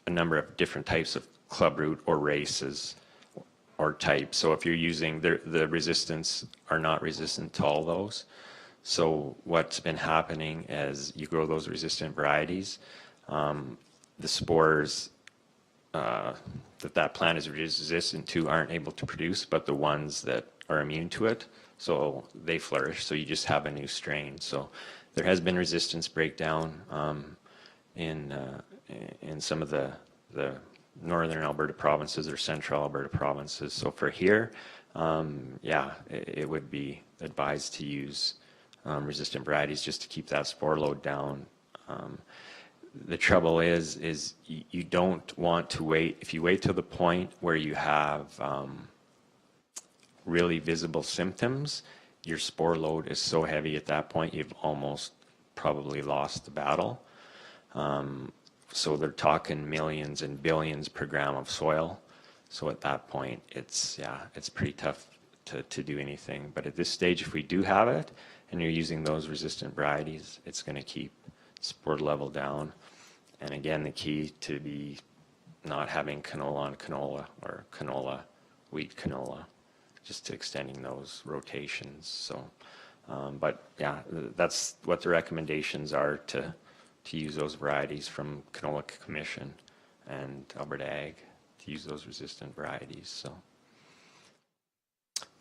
a number of different types of clubroot or races or types. So if you're using the resistance are not resistant to all those. So what's been happening as you grow those resistant varieties, the spores that plant is resistant to aren't able to produce, but the ones that are immune to it, so they flourish. So you just have a new strain. So there has been resistance breakdown in some of the northern Alberta provinces or central Alberta provinces. So for here, yeah, it would be advised to use resistant varieties just to keep that spore load down. The trouble is you don't want to wait. If you wait till the point where you have really visible symptoms, your spore load is so heavy at that point, you've almost probably lost the battle. So they're talking millions and billions per gram of soil. So at that point, it's pretty tough to do anything. But at this stage, if we do have it and you're using those resistant varieties, it's going to keep spore level down. And again, the key to be not having canola on canola or canola, wheat canola, just to extending those rotations. So, but yeah, that's what the recommendations are to use those varieties from Canola Commission and Alberta Ag to use those resistant varieties. So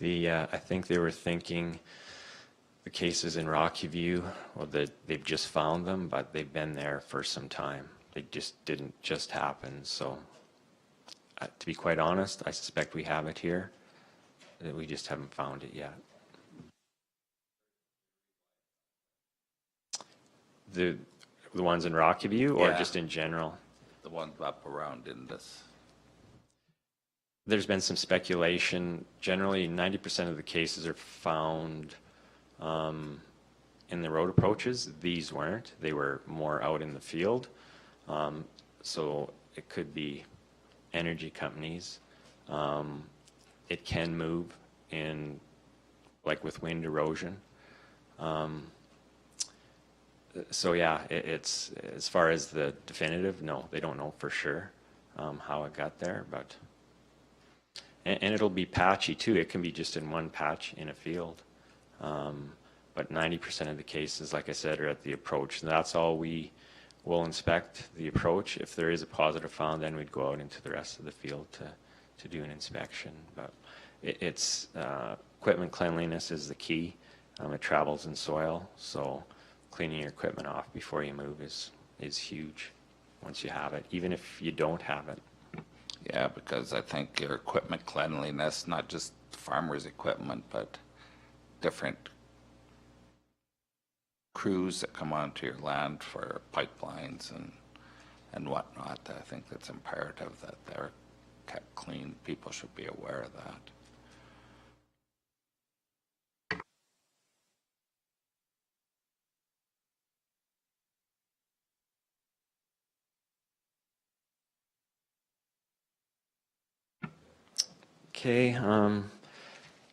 I think they were thinking the cases in Rocky View, well, they've just found them, but they've been there for some time. They just didn't just happen. So to be quite honest, I suspect we have it here. We just haven't found it yet. The ones in Rocky View, or Yeah. just in general? The ones up around in this. There's been some speculation. Generally, 90% of the cases are found in the road approaches. These weren't. They were more out in the field. So it could be energy companies. It can move in, like with wind erosion. So yeah, it's as far as the definitive, no, they don't know for sure how it got there, but and it'll be patchy too. It can be just in one patch in a field, but 90% of the cases, like I said, are at the approach. And that's all we will inspect, the approach. If there is a positive found, then we'd go out into the rest of the field to do an inspection. But it's equipment cleanliness is the key. It travels in soil, so cleaning your equipment off before you move is huge. once you have it, even if you don't have it. Yeah, because I think your equipment cleanliness, not just farmers' equipment, but different crews that come onto your land for pipelines and whatnot, I think that's imperative that they're kept clean. People should be aware of that. Okay,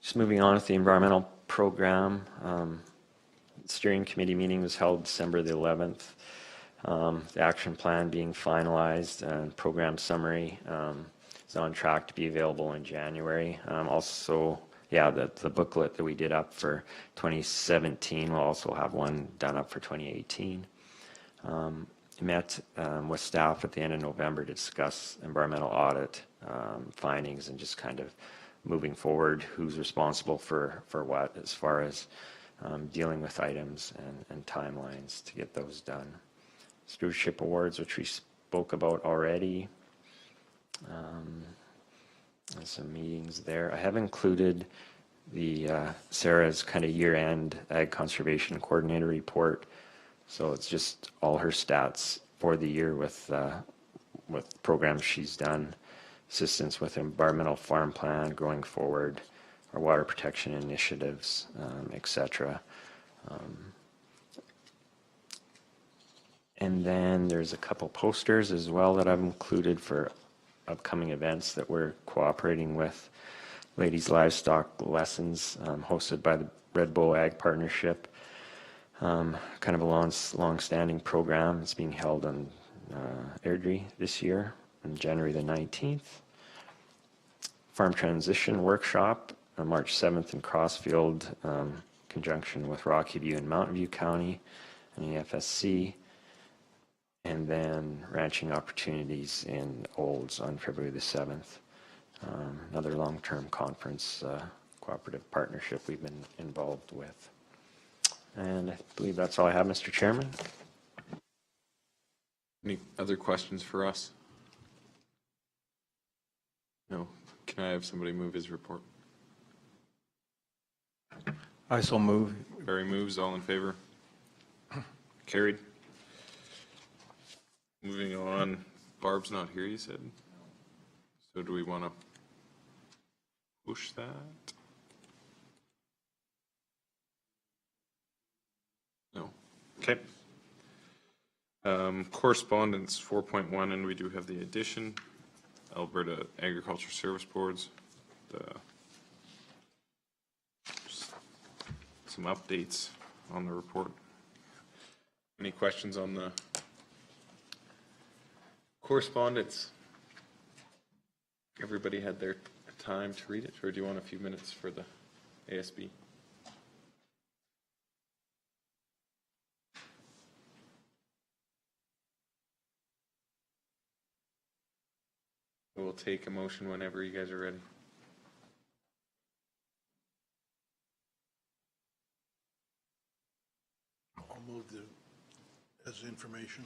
just moving on with the environmental program. Steering committee meeting was held December the 11th. The action plan being finalized and program summary is on track to be available in January. Also, yeah, the booklet that we did up for 2017, we'll also have one done up for 2018. Met with staff at the end of November to discuss environmental audit findings and just kind of moving forward, who's responsible for what as far as dealing with items and timelines to get those done. Stewardship awards, which we spoke about already. Some meetings there. I have included the Sarah's kind of year-end Ag Conservation Coordinator report. So it's just all her stats for the year with programs she's done, assistance with environmental farm plan, growing forward, our water protection initiatives, etc. And then there's a couple posters as well that I've included for upcoming events that we're cooperating with. Ladies Livestock Lessons, hosted by the Red Bull Ag Partnership. Kind of a long-standing program. It's being held on Airdrie this year on January the 19th. Farm Transition Workshop on March 7th in Crossfield, conjunction with Rocky View and Mountain View County and the FSC. And then Ranching Opportunities in Olds on February the 7th. Another long-term conference, cooperative partnership we've been involved with. And I believe that's all I have, Mr. Chairman. Any other questions for us? No. Can I have somebody move his report? I so move. Barry moves. All in favor? Carried. Moving on. Barb's not here, you said? So do we want to push that? No. Okay. Correspondence 4.1, and we do have the addition. Alberta Agriculture Service Boards. Some updates on the report. Any questions on the correspondence? Everybody had their time to read it, or do you want a few minutes for the ASB? We'll take a motion whenever you guys are ready. I'll move as information.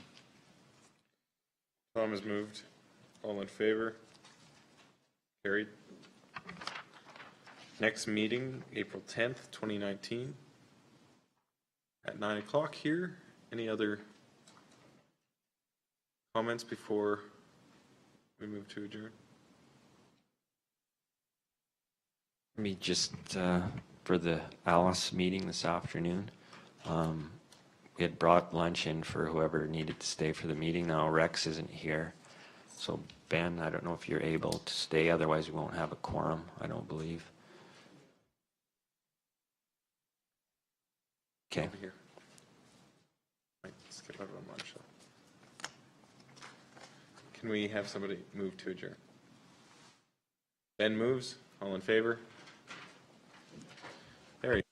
Tom has moved. All in favor? Carried. Next meeting, April 10th, 2019 at 9 o'clock here. Any other comments before we move to adjourn? Me just for the Alice meeting this afternoon. We had brought lunch in for whoever needed to stay for the meeting. Now Rex isn't here. So Ben, I don't know if you're able to stay, otherwise we won't have a quorum, I don't believe. Okay. Over here. Might skip out on lunch. Can we have somebody move to adjourn? Ben moves. All in favor? Harry.